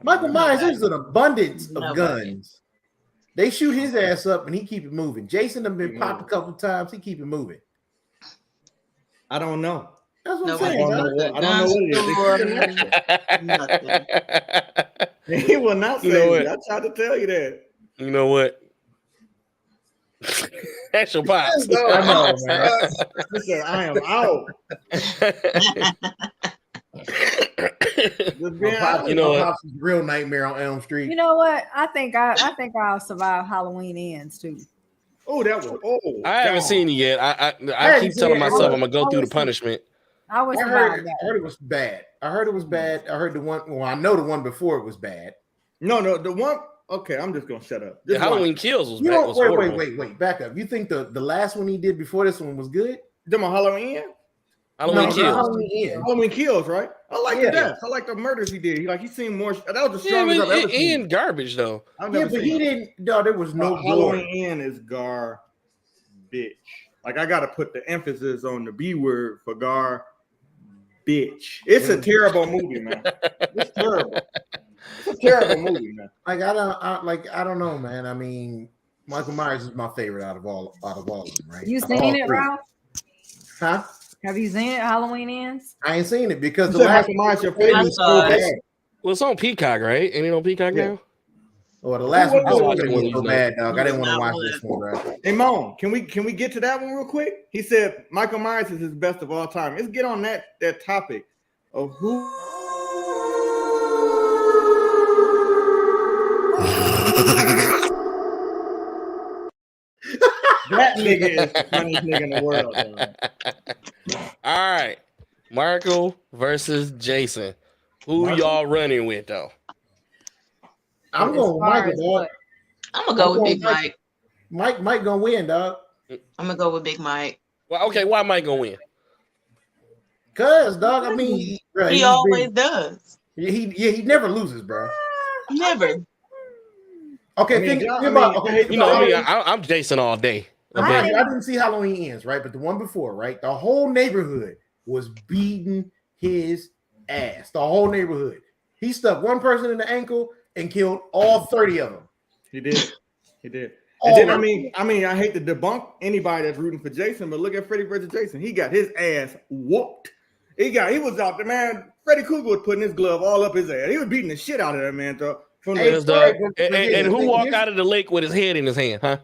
Michael Myers, there's an abundance of Nobody. guns. They shoot his ass up and he keep it moving. Jason have been popped a couple times. He keep it moving. I don't know. That's what Nobody. I'm saying. I dog. don't know what it is. He will not You say know it. what? I tried to tell you that. You know what? That's your pops. I know, man. Listen, I am out. Just being honest. You know My what? pops is real Nightmare on Elm Street. You know what? I think I'll survive Halloween ends too. Oh, that was I haven't seen it yet. I haven't keep seen telling it. myself I'm gonna go through the punishment. I would I survive heard that. it was bad. I heard the one. Well, I know the one before it was bad. No, the one. Okay, I'm just gonna shut up. The Just Halloween watch. Kills was You bad. don't Was wait, horrible. back up. You think the last one he did before this one was good? Them on Halloween. Halloween No, Kills. Halloween Ends. Halloween Kills, right? I like Yeah. the deaths. I like the murders he did. He seemed more. That was the Yeah, strongest but I've ever seen. and garbage though. I've Yeah, never but seen he it. didn't. No, there was no Halloween gore. End is garbage. Like I gotta put the emphasis on the B word for garbage. It's a terrible movie, man. It's terrible. It's a terrible movie, man. Like I don't know, man. I mean, Michael Myers is my favorite out of all of them, right? You All seen it, three. Ralph? Huh? Have you seen it? Halloween Ends? I ain't seen it because You the said last Michael Myers your one favorite? was so bad. Well, it's on Peacock, right? Ain't it on Peacock Yeah. now? Well, the last one I watched was one of so these bad, dog. I didn't want to Not watch one. this one, bro. Hey, Moan, can we get to that one real quick? He said Michael Myers is his best of all time. Let's get on that topic of who. That nigga is the funniest nigga in the world. Dog. All right, Marco versus Jason. Who Marco. y'all running with though? I'm As going with far Michael, as dog. what? I'm gonna go with Big Michael. Mike. Mike gonna win, dog. I'm gonna go with Big Mike. Well, okay, why Mike gonna win? Cause, dog, I mean, bro, He always does. he never loses, bro. Never. Okay, I mean, think I about mean, okay. You know, I mean, Halloween- I'm Jason all day. I Okay, didn't see Halloween Ends, right? But the one before, right? The whole neighborhood was beating his ass. The whole neighborhood. He stuck one person in the ankle and killed all 30 of them. He did. He did. All And then of them. I mean, I hate to debunk anybody that's rooting for Jason, but look at Freddy versus Jason. He got his ass whooped. He was out there, man. Freddy Krueger was putting his glove all up his ass. He was beating the shit out of that man. From Hey, the, Yes, dog. but And here's the who thing, walked here's- out of the lake with his head in his hand, huh?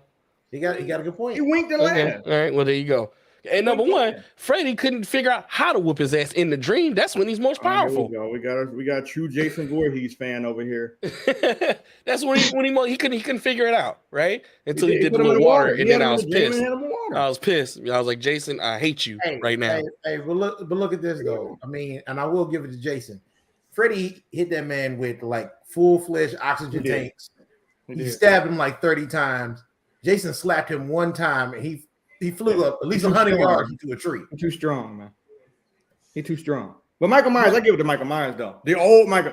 He got a good point. he winked and Okay, laughed. all right. Well, there you go. And number one, Freddy couldn't figure out how to whoop his ass in the dream. That's when he's most powerful. Here we go. We got a true Jason Voorhees fan over here. That's when he couldn't figure it out, right? Until he did put the him in little water, He and then had I him was in the dream and pissed. had him in water. I was pissed. I was like, Jason, I hate you right now. Hey, but look at this though. I mean, and I will give it to Jason. Freddy hit that man with like full-fledged oxygen He did. tanks. He He did. stabbed him like 30 times. Jason slapped him one time, and he flew up at least He's 100 too yards strong. into a tree. He's too strong, man. He's too strong. But Michael Myers, I give it to Michael Myers though. The old Michael.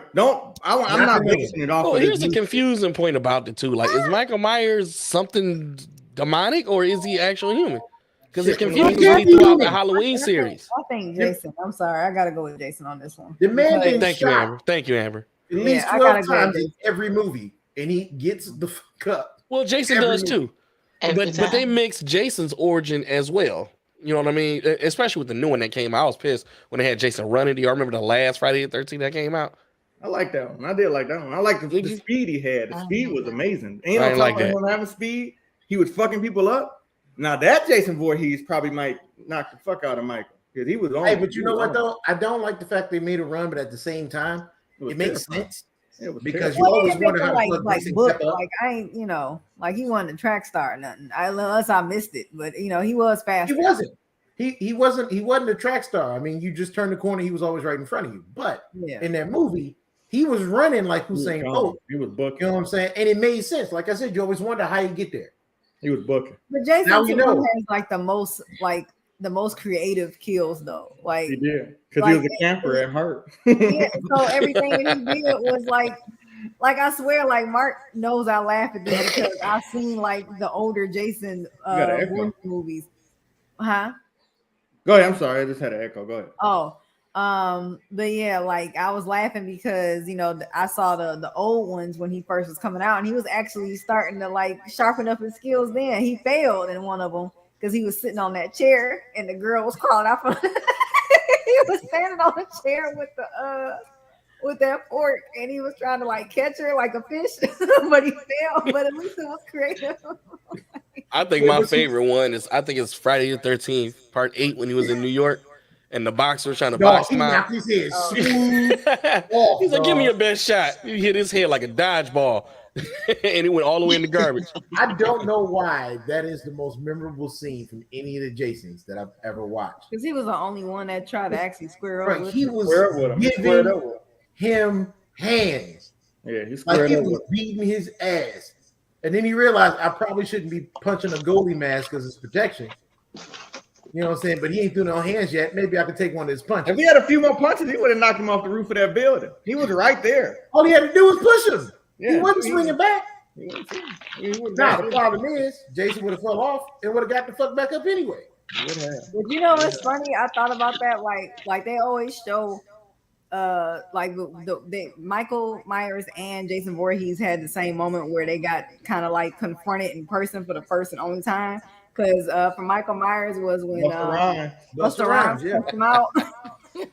I'm not basing it off. Oh, of here's this a new- confusing point about the two. Like, is Michael Myers something demonic or is he actually human? Because it Shit, confuses he can't me be throughout the human. Halloween series. I think Jason. I'm sorry. I gotta go with Jason on this one. The man Hey, been thank you, shot Amber. Thank you, Amber. at least Yeah, I 12 gotta go times with in every movie, and he gets the fuck up. Well, Jason Every does movie. too. Every But they time. mixed Jason's origin as well. You know what I mean? Especially with the new one that came out. I was pissed when they had Jason running. Do you remember the last Friday the 13th that came out? I like that one. I did like that one. I like the Did you? speed he had. The speed was amazing. Ain't I no ain't like talking that. about him having speed. He was fucking people up. Now that Jason Voorhees probably might knock the fuck out of Michael because he was on. Hey, but he you know was what on. though? I don't like the fact they made a run, but at the same time, was it makes terrifying. sense. It was Because terrible. you always He wonder didn't how make the him, fuck like Jason book, kept up. like I ain't, like he wasn't a track star or nothing. Unless I missed it, but he was fast. He wasn't. He wasn't a track star. I mean, you just turn the corner, he was always right in front of you. But Yeah. in that movie, he was running like He was Usain gone. Bolt. He was booking. You know what I'm saying? And it made sense. Like I said, you always wonder how you get there. He was booking. But Jason Now you Tatum know. has like the most creative kills though. Like He did because he Like- was a camper at heart. yeah, so everything that he did was like I swear, like Mark knows I laugh at this because I've seen like the older Jason got an echo. Bourne movies. Huh? Go ahead. I'm sorry. I just had an echo. Go ahead. Oh, but yeah, like I was laughing because I saw the old ones when he first was coming out, and he was actually starting to like sharpen up his skills. Then he failed in one of them because he was sitting on that chair, and the girl was crawling out from. He was standing on the chair with that fork, and he was trying to like catch her like a fish, but he failed. But at least it was creative. I think my favorite one is it's Friday the 13th, part 8, when he was in New York and the boxer was trying to box He him out. knocked his head Oh. smooth off. He's like, give me dog. your best shot. He hit his head like a dodgeball. And it went all the way in the garbage. I don't know why that is the most memorable scene from any of the Jasons that I've ever watched. Because he was the only one that tried to actually square up Right, with he him. was Square up with him. He squared giving up with him. him hands. Yeah, he Like squared he up was with him. beating his ass. And then he realized I probably shouldn't be punching a goalie mask because it's protection. You know what I'm saying? But he ain't doing no hands yet. Maybe I could take one of his punches. If he had a few more punches, he would have knocked him off the roof of that building. He was right there. All he had to do was push him. Yeah, He wasn't swinging back. He would've Now, got the it. problem is, Jason would have fell off and would have got the fuck back up anyway. He would've had. But you know what's funny? I thought about that. Like they always show, like the Michael Myers and Jason Voorhees had the same moment where they got kind of like confronted in person for the first and only time. Because for Michael Myers was when Busta Rhymes. Busta Rhymes yeah. pushed him out, and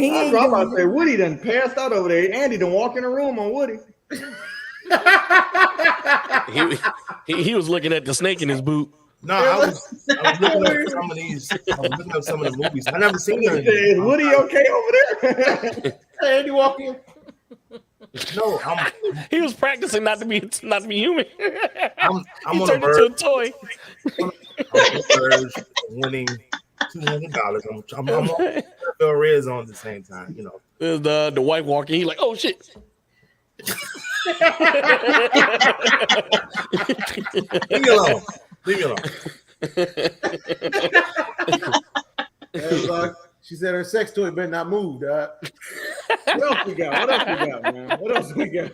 he That's ain't what I'm do- about to say. Woody done passed out over there. Andy done walk in the room on Woody. He was looking at the snake in his boot. No, I was looking at some of these. I was looking at some of the movies. I never seen none of Is these. Woody okay over there? Hey, Andy walk in. No, He was practicing not to be human. I'm He on the turned into a verge. toy. I'm on the verge of winning $200. I'm on NFL Red Zone at the same time. You know. There's the wife walking. He like, oh shit. Leave me alone. Leave me alone. And, she said her sex toy better not move, dog. What else we got? Man? What else we got?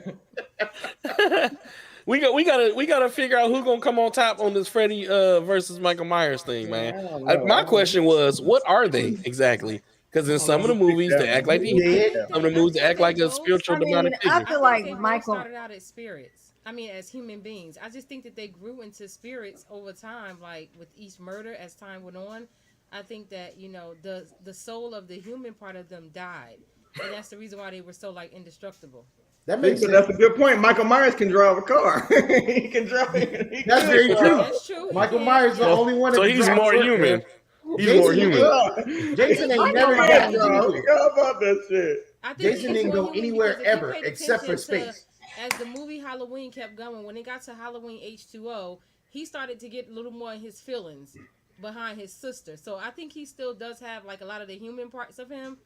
We gotta figure out who's gonna come on top on this Freddy versus Michael Myers thing, man. My question was, what are they exactly? Because in some of the movies they act like Yeah. some of the movies they act like a spiritual I mean, demonic I figure. feel like They both Michael. started out as spirits. I mean, as human beings. I just think that they grew into spirits over time, like with each murder as time went on. I think that the soul of the human part of them died, and that's the reason why they were so like indestructible. That makes sense. That's a good point. Michael Myers can drive a car. He can drive. That's very true. That's true. Michael Yeah. Myers is the only one. So that he's drives more work, human. man. He's Jason more is human. good. Jason ain't never Michael got Myers, Forgot about that shit. I think Jason he's didn't more go human anywhere because if you ever paid except for attention to- space. As the movie Halloween kept going, when it got to Halloween H2O, he started to get a little more in his feelings behind his sister. So I think he still does have like a lot of the human parts of him,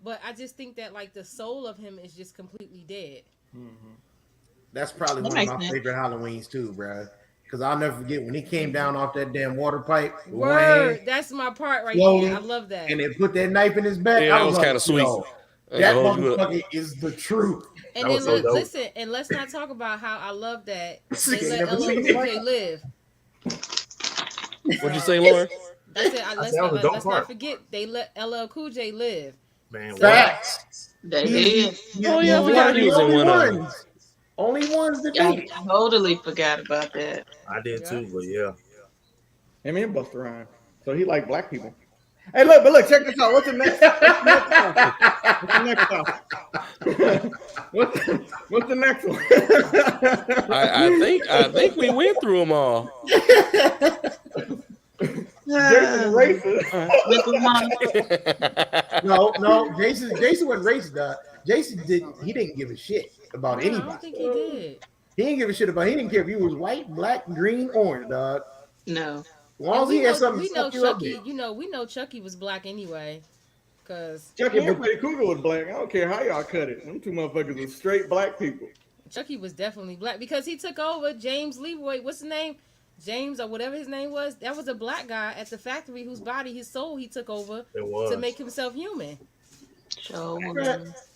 but I just think that like the soul of him is just completely dead. That's probably That one of makes my sense. favorite Halloweens too, bro. Because I'll never forget when he came down off that damn water pipe with one Word, hand, that's my part right Slowly. there. I love that. and they put that knife in his back. Yeah, I that was like, kinda sweet. yo, I that ain't gonna hold you up. motherfucker is the truth. And That then was so dope. listen, and let's not talk about how I love that they Ain't let never LL seen Cool it. J live. What'd you say, Lauren? That's it. that was a dope Let's part. not forget they let LL Cool J live. Man, what? Facts. They did. Oh, yeah, I He's forgot one of he the was in only one of them. ones. Only ones that I did it. totally forgot about that. I did too, but yeah. Him and Busta Rhymes. So he like black people. Hey, look, check this out. What's the next? What's the next one? I think we went through them all. Jason racist. Mr. Monica. No, Jason wasn't racist. Jason didn't give a shit about I anybody. don't think he did. He didn't give a shit about. He didn't care if he was white, black, green, orange, dog. No. As long as he had something We to know fuck you up Chucky. with. We know Chucky was black anyway, because Chucky and Freddy Krueger was black. I don't care how y'all cut it. Them two motherfuckers were straight black people. Chucky was definitely black because he took over James Leroy. What's his name? James or whatever his name was. That was a black guy at the factory whose body, his soul, he took over to make himself human.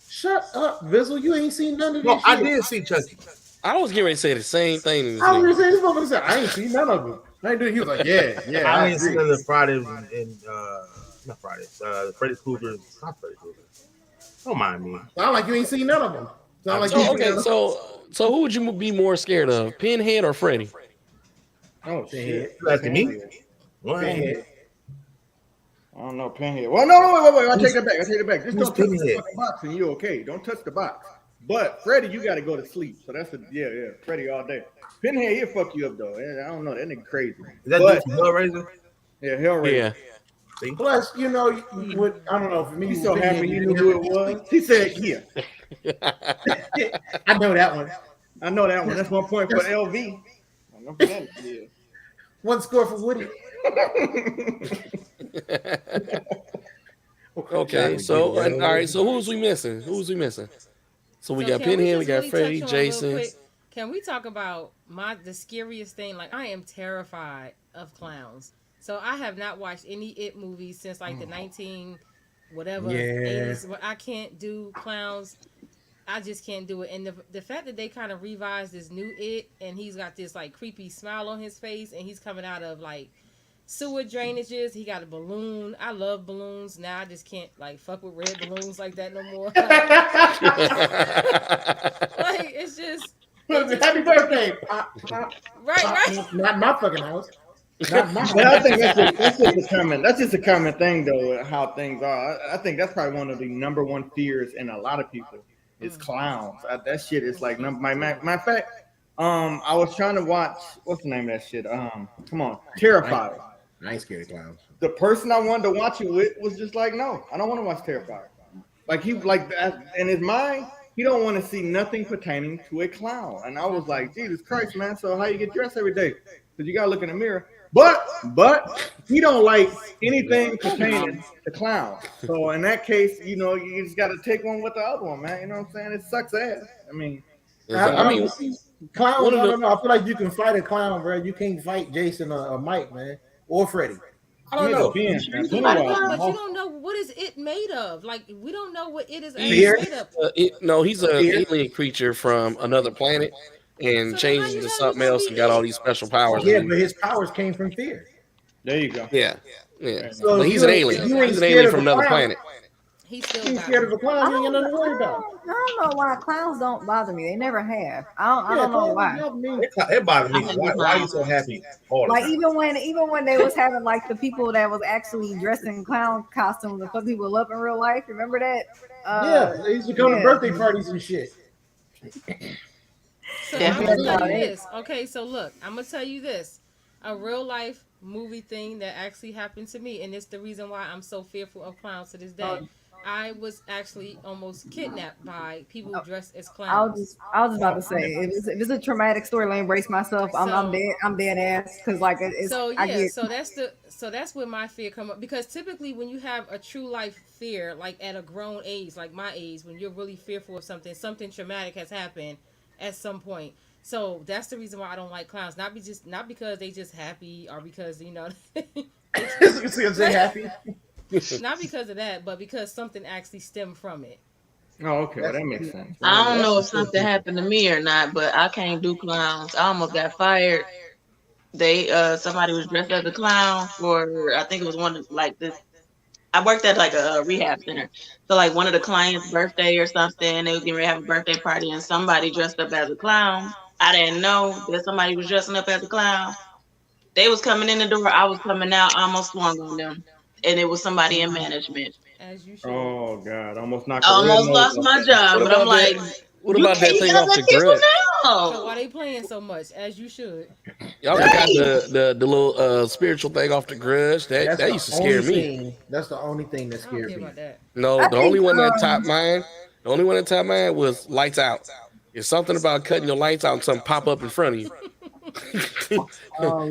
Shut up, Vizzle. You ain't seen none of this. No, I shit. did see Chucky. I was getting ready to say the same thing. I was gonna say this motherfucker said I ain't seen none of them. He was like, yeah. I ain't seen none of the Fridays and not Fridays. Freddy Krueger, not Freddy Krueger. Don't mind me. Sound like you ain't seen none of them. Sound like So who would you be more scared of, Pinhead or Freddy? Oh shit! You asking me? Pinhead. I don't know, Pinhead. Well, no, wait. I take that back. Just don't touch the Pinhead? fucking box and you okay. Don't touch the box. But Freddy, you got to go to sleep. So that's yeah. Freddy all day. Pinhead, he'll fuck you up though. I don't know. That nigga crazy. Is that dude from Hellraiser? Yeah, Hellraiser. Yeah. Plus, I don't know. For me, He's so happy you knew who it was. He said, "Yeah, I know that one. That's 1 point for LV. I know for that. Yeah. 1 score for Woody. Okay, so all right. So who's we missing? So we got Pinhead, we got Freddy, Jason. Can we talk about the scariest thing? Like, I am terrified of clowns. So I have not watched any It movies since like the 19 whatever 80s. But I can't do clowns. I just can't do it. And the fact that they kind of revised this new It, and he's got this like creepy smile on his face, and he's coming out of like sewer drainages. He got a balloon. I love balloons. Now I just can't like fuck with red balloons like that no more. Like it's just happy birthday. right. Not my fucking house. But I think that's just a common thing though, how things are. I think that's probably one of the number one fears in a lot of people is clowns. That shit is like matter of fact. I was trying to watch what's the name of that shit? Come on, Terrifier. I ain't scared of clowns. The person I wanted to watch it with was just like, no, I don't want to watch Terrifier. Like he like in his mind, he don't want to see nothing pertaining to a clown. And I was like, Jesus Christ, man. So how you get dressed every day? Because you gotta look in the mirror. But he don't like anything pertaining to clowns. So in that case, you just got to take one with the other one, man. You know what I'm saying? It sucks ass. I mean, clowns. I don't know. I feel like you can fight a clown, bro. You can't fight Jason or Mike, man, or Freddy. I don't know. But you don't know what is it made of. Like we don't know what it is made of. He's an alien creature from another planet. And changed into something else and got all these special powers. Yeah, but his powers came from fear. There you go. Yeah. So he's an alien. He's an alien from another planet. He's still scared of a clown. He ain't got nothing to worry about. I don't know why clowns don't bother me. They never have. I don't know why. It bothers me. Why are you so happy? Like even when they was having like the people that was actually dressed in clown costumes and fuck people up in real life. Remember that? They used to come to birthday parties and shit. So I'm gonna tell you this. Okay, so look, I'm gonna tell you this. A real life movie thing that actually happened to me, and it's the reason why I'm so fearful of clowns to this day. I was actually almost kidnapped by people dressed as clowns. I was just about to say, if it's a traumatic story, let me brace myself. I'm dead ass because like it's. So that's where my fear come up, because typically when you have a true life fear, like at a grown age, like my age, when you're really fearful of something traumatic has happened at some point. So that's the reason why I don't like clowns. Not because they just happy or because because they happy. Not because of that, but because something actually stemmed from it. Oh, okay, that makes sense. I don't know if something happened to me or not, but I can't do clowns. I almost got fired. Somebody was dressed as a clown for, I think it was one of like this. I worked at like a rehab center. So like one of the clients' birthday or something, they was getting ready to have a birthday party and somebody dressed up as a clown. I didn't know that somebody was dressing up as a clown. They was coming in the door, I was coming out, I almost swung on them. And it was somebody in management. As you should. Oh God, almost lost my job. But I'm like, what about that thing off the Grudge? So why they playing so much? As you should. Y'all got the little spiritual thing off the Grudge. That used to scare me. That's the only thing that scared me. That. No, the only one that topped mine The only one that time I had was Lights Out. It's something about cutting your lights out and something pop up in front of you.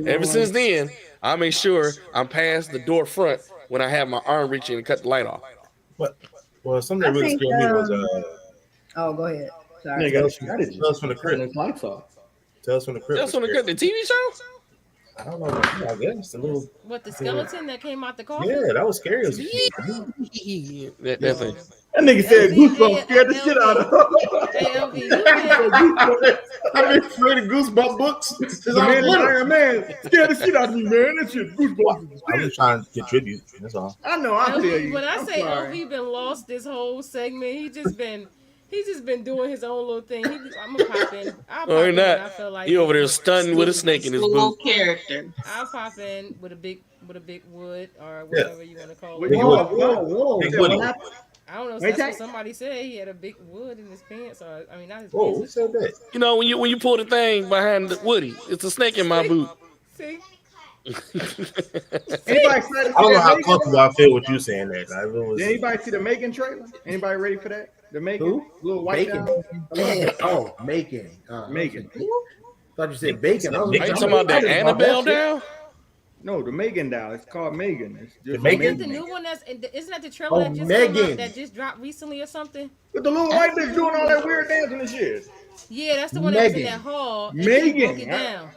Ever since then, I make sure I'm past the door front when I have my arm reaching and cut the light off. But well, something that really scared me was oh, go ahead. Sorry. Tales from the Crypt. His lights off. Tales from the Crypt. That's when the TV show. I don't know. I guess a little. What, the skeleton that came out the coffin? Yeah, that was scary as shit. That thing. That nigga said Goosebumps scared the shit out of him. Hey, LV, you been, I've been reading Goosebumps books since The I man was in little. Iron Man scared the shit out of me, man. That shit Goosebumps. I'm just trying to contribute. That's all. I know. I tell LV, you. when I I'm say sorry. LV been lost this whole segment, he just been doing his own little thing. I'm gonna pop in. I'll No, pop you're in when I not. feel like He it. over there stunned with a snake in his School boot. character. I'll pop in with a big wood or whatever you want to call it. Big Whoa, Woody. whoa, whoa. Big What Woody. happened? I don't know. Wait, That's what Jack. somebody said. He had a big wood in his pants, or I mean, not his Whoa, pants. who said that? You know, when you pull the thing behind the Woody, it's a snake in my boot. See, Anybody excited I don't know how Megan? comfortable I feel with you saying that. I really Did anybody see the Megan trailer? Anybody ready for that? The Megan? Who? Little white Bacon. down? Oh, Macon. Megan. Thought you said bacon. I was Are you I'm talking about the excited Annabelle that shit. down? No, the Megan doll. It's called Megan. It's just The Megan? is that the new one? Isn't that the trailer Oh, that just came Megan. out, that just dropped recently or something? With the little white bitch doing all that weird dancing and shit. Yeah, that's the one that was in Megan. that hall. And Megan, She broke it huh? down.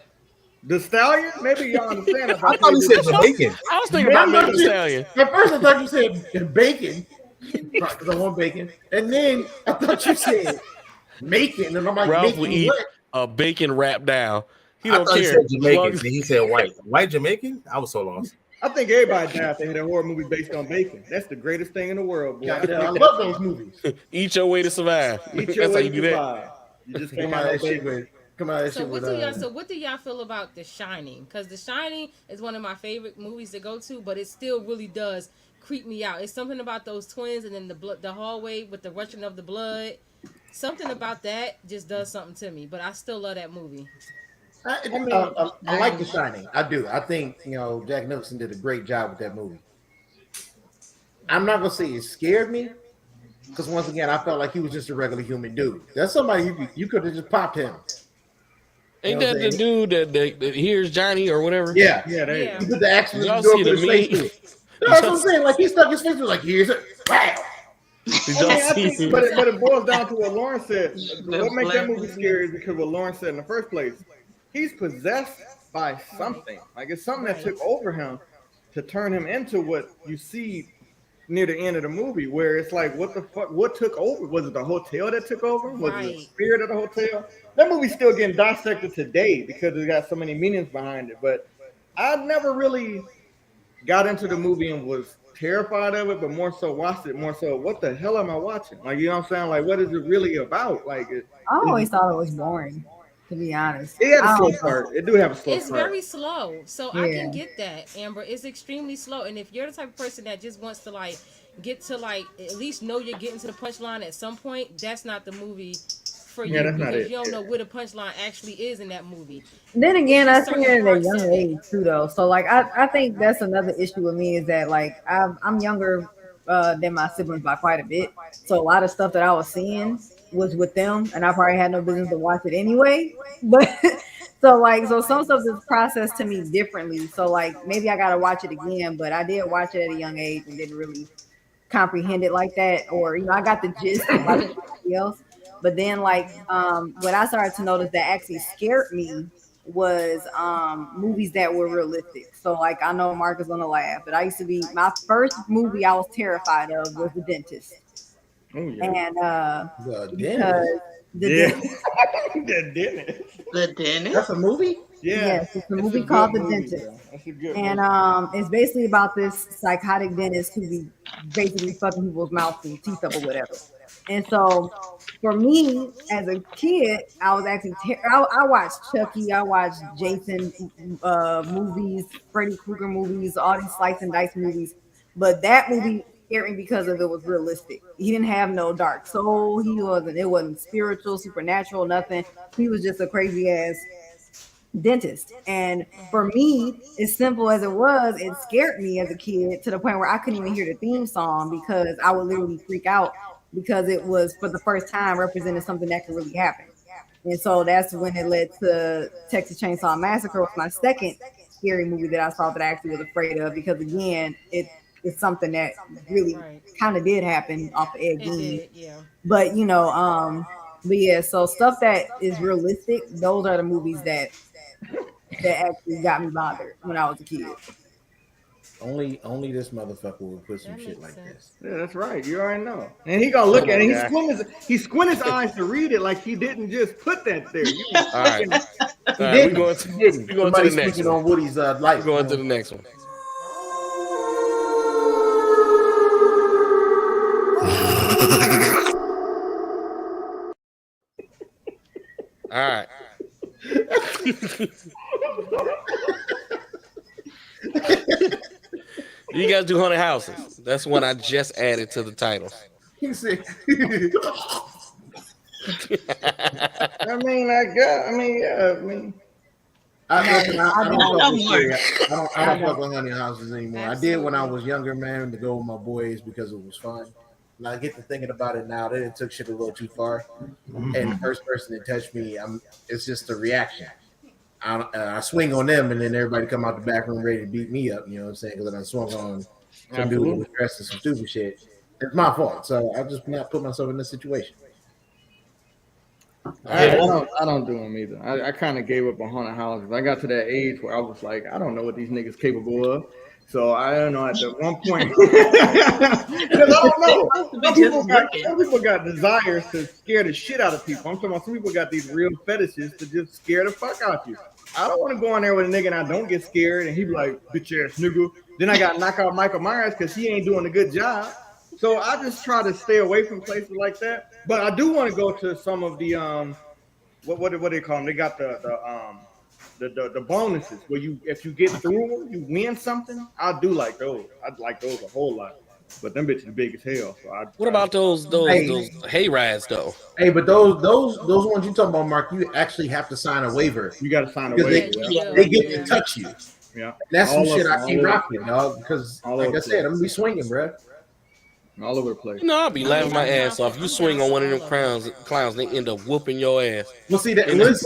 The stallion? Maybe y'all understand if I thought he said Jamaican. I was thinking about Man, Megan Thee Stallion. At first, I thought you said bacon. Because I want bacon. And then I thought you said Macon. And I'm like, Ralph Macon will eat what? a bacon wrap down. He I don't thought he care. said As long Jamaican. as- Then he said white. White Jamaican? I was so lost. I think everybody died to hit a horror movie based on bacon. That's the greatest thing in the world, boy. Goddamn, I love those movies. Eat your way to survive. Eat your That's how way you do to that. survive. You just Come can't out have of no that shit bacon. with. Come out of that So shit what with. what do y'all feel about The Shining? Because The Shining is one of my favorite movies to go to, but it still really does creep me out. It's something about those twins and then the hallway with the rushing of the blood. Something about that just does something to me, but I still love that movie. I like The Shining. I do. I think Jack Nicholson did a great job with that movie. I'm not gonna say it scared me, because once again, I felt like he was just a regular human dude. That's somebody you could have just popped him. Ain't You know that what the dude that hears Johnny or whatever? Yeah, Yeah, there you Yeah. go. He put the action Y'all door see to the his face. meme? too. That's what I'm saying. Like he stuck his face was like, here's it. Wow. Did I y'all mean, I see? think, but it boils down to what Lauren said. The What makes that black- movie scary is because what Lauren said in the first place. He's possessed by something. Like it's something that took over him to turn him into what you see near the end of the movie, where it's like, what the fuck? What took over? Was it the hotel that took over? Was it the Right. spirit of the hotel? That movie's still getting dissected today because it got so many meanings behind it. But I never really got into the movie and was terrified of it, but more so watched it more so. What the hell am I watching? Like, you know what I'm saying? Like, what is it really about? Like, I always thought it was boring, to be honest. it had a I slow don't- part. It do have a slow It's part. very slow, so I Yeah. can get that, Amber. It's extremely slow, and if you're the type of person that just wants to get to at least know you're getting to the punchline at some point, that's not the movie for you, Yeah, that's not because it. you don't know where the punchline actually is in that movie. Then again, I Certain seen it at a parts young of it. age too, though. So I think that's another issue with me is that I'm younger than my siblings by quite a bit. So a lot of stuff that I was seeing was with them, and I probably had no business to watch it anyway. But so some stuff is processed to me differently. So maybe I gotta watch it again. But I did watch it at a young age and didn't really comprehend it like that, or I got the gist of watching somebody else. But then what I started to notice that actually scared me was movies that were realistic. So I know Mark is gonna laugh, but my first movie I was terrified of was The Dentist. Oh, yeah. And The because Dentist. the Yeah. Dentist, That didn't. The dentist. That's a movie. Yeah. yes, it's a It's movie good called The movie, Dentist. though. That's a good And movie. it's basically about this psychotic dentist who be basically fucking people's mouths and teeth up or whatever. And so for me as a kid, I was actually I watched Chucky, I watched Jason movies, Freddy Krueger movies, all these slice and dice movies. But that movie scared me because of it was realistic. He didn't have no dark soul. It wasn't spiritual, supernatural, nothing. He was just a crazy ass dentist. And for me, as simple as it was, it scared me as a kid to the point where I couldn't even hear the theme song because I would literally freak out because it was for the first time representing something that could really happen. And so that's when it led to Texas Chainsaw Massacre, was my second scary movie that I saw that I actually was afraid of, because again, it's something that really Right. kind of did happen off of Ed It Gein. did, yeah. But but yeah, so stuff that is realistic, those are the movies that actually got me bothered when I was a kid. Only this motherfucker would put some That shit makes like sense. this. Yeah, that's right. You already know. And he gonna look at it. Yeah. He squint his eyes to read it like he didn't just put that there. You All right. He All right, didn't. we going to, He didn't. we going to Somebody's the next speaking one. on Woody's life. We're going to the next one. All right. You guys do haunted houses. That's one I just added to the title. He said, I mean, I don't No fuck with honey houses anymore. I did when I was younger, man, to go with my boys because it was fun. And I get to thinking about it now, that it took shit a little too far. And the first person that touched me, it's just a reaction. I swing on them, and then everybody come out the back room ready to beat me up. You know what I'm saying? Because I swung on some dude who was dressed in some stupid shit. It's my fault, so I just not put myself in this situation. I don't do them either. I kind of gave up on haunted houses. I got to that age where I was like, I don't know what these niggas capable of. So I don't know. At the one point, because I don't know. Some people got desires to scare the shit out of people. I'm talking about some people got these real fetishes to just scare the fuck out of you. I don't want to go in there with a nigga and I don't get scared and he be like, bitch ass nigga. Then I got to knock out Michael Myers because he ain't doing a good job. So I just try to stay away from places like that. But I do want to go to some of the what do they call them? They got the bonuses where if you get through them, you win something. I do like those. I'd like those a whole lot. But them bitches big as hell. So What about those hay rides though? Hey, but those ones you talking about, Mark, you actually have to sign a waiver. You got to sign a Because waiver. they get to touch you. Yeah, That's some All shit of- I keep all of- rocking, dog. Because all like over I the said, I'm gonna be swinging, bro. all over the place. You know, I'll be laughing my ass off. You swing on one of them clowns, they end up whooping your ass. Well, see that's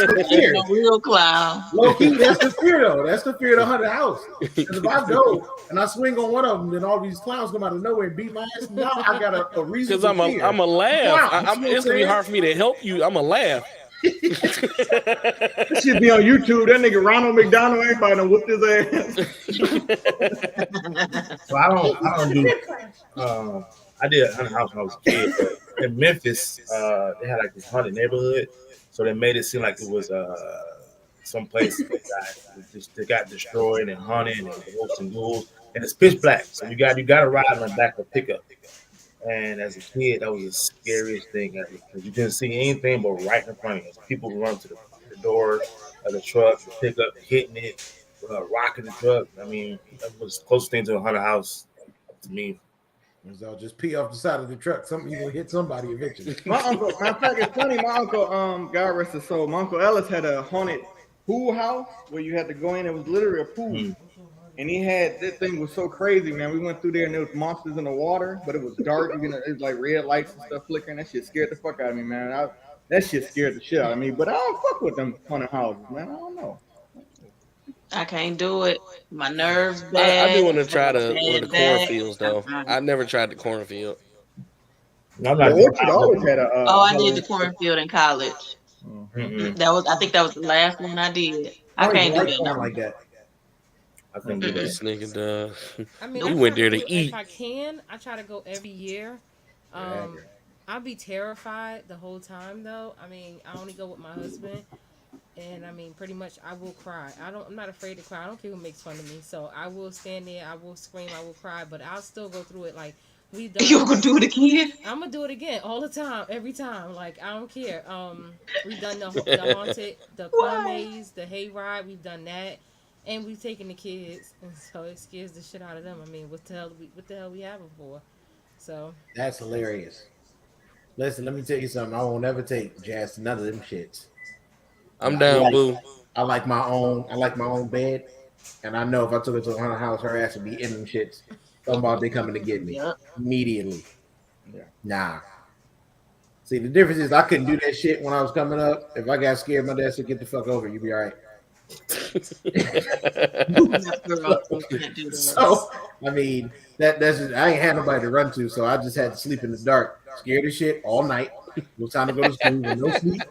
the fear. A real clown. Low key, that's the fear though. That's the fear of the haunted house. Because if I go and I swing on one of them, then all these clowns come out of nowhere and beat my ass. Now I got a reason. Because I'm a laugh. It's gonna be hard for me to help you. I'm a laugh. This shit be on YouTube. That nigga Ronald McDonald, everybody done whooped his ass. So I don't do. I did a haunted house when I was a kid. But in Memphis, they had like this haunted neighborhood, so they made it seem like it was some place that got destroyed and haunted and ghosts and ghouls, and it's pitch black. So you got to ride on the back of a pickup. And as a kid, that was the scariest thing ever because you didn't see anything but right in front of you. People run to the door of the truck, the pickup, hitting it, rocking the truck. I mean, that was the closest thing to a haunted house to me. So just pee off the side of the truck. Something you will hit somebody eventually. My uncle, matter of fact, it's funny. My uncle, God rest his soul, my uncle Ellis had a haunted pool house where you had to go in. It was literally a pool. And he had, this thing was so crazy, man. We went through there and there was monsters in the water, but it was dark. You know, it was like red lights and stuff flickering. That shit scared the fuck out of me, man. That shit scared the shit out of me. But I don't fuck with them haunted houses, man. I don't know. I can't do it. My nerves bad. I do want to try one of the cornfields though. I never tried the cornfield. I'm The not. Orchard always had a. I did the cornfield in college. Mm-mm. I think that was the last one I did. I don't can't even do like that. corn No. like that. I couldn't do This that. nigga does. I mean, We I went try there to to do- eat. If I can, I try to go every year. I'll be terrified the whole time though. I mean, I only go with my husband, and I mean, pretty much, I will cry. I'm not afraid to cry. I don't care who makes fun of me. So I will stand there. I will scream. I will cry. But I'll still go through it. Like we've done. You gonna do it again? I'm gonna do it again all the time, every time. Like I don't care. We've done the haunted, the corn maze, the hayride. We've done that, and we've taken the kids, and so it scares the shit out of them. I mean, what the hell we have them for? So That's hilarious. Listen, let me tell you something. I won't ever take Jazz to none of them shits. I'm down, boo. I like my own bed, and I know if I took her to a haunted house, her ass would be in them shits talking about they coming to get me Yep. immediately. Yeah. Nah. See, the difference is I couldn't do that shit when I was coming up. If I got scared, my dad said, "Get the fuck over, you be all right." So I mean, that's just, I ain't had nobody to run to, so I just had to sleep in the dark, scared as shit all night. No time to go to school, with no sleep.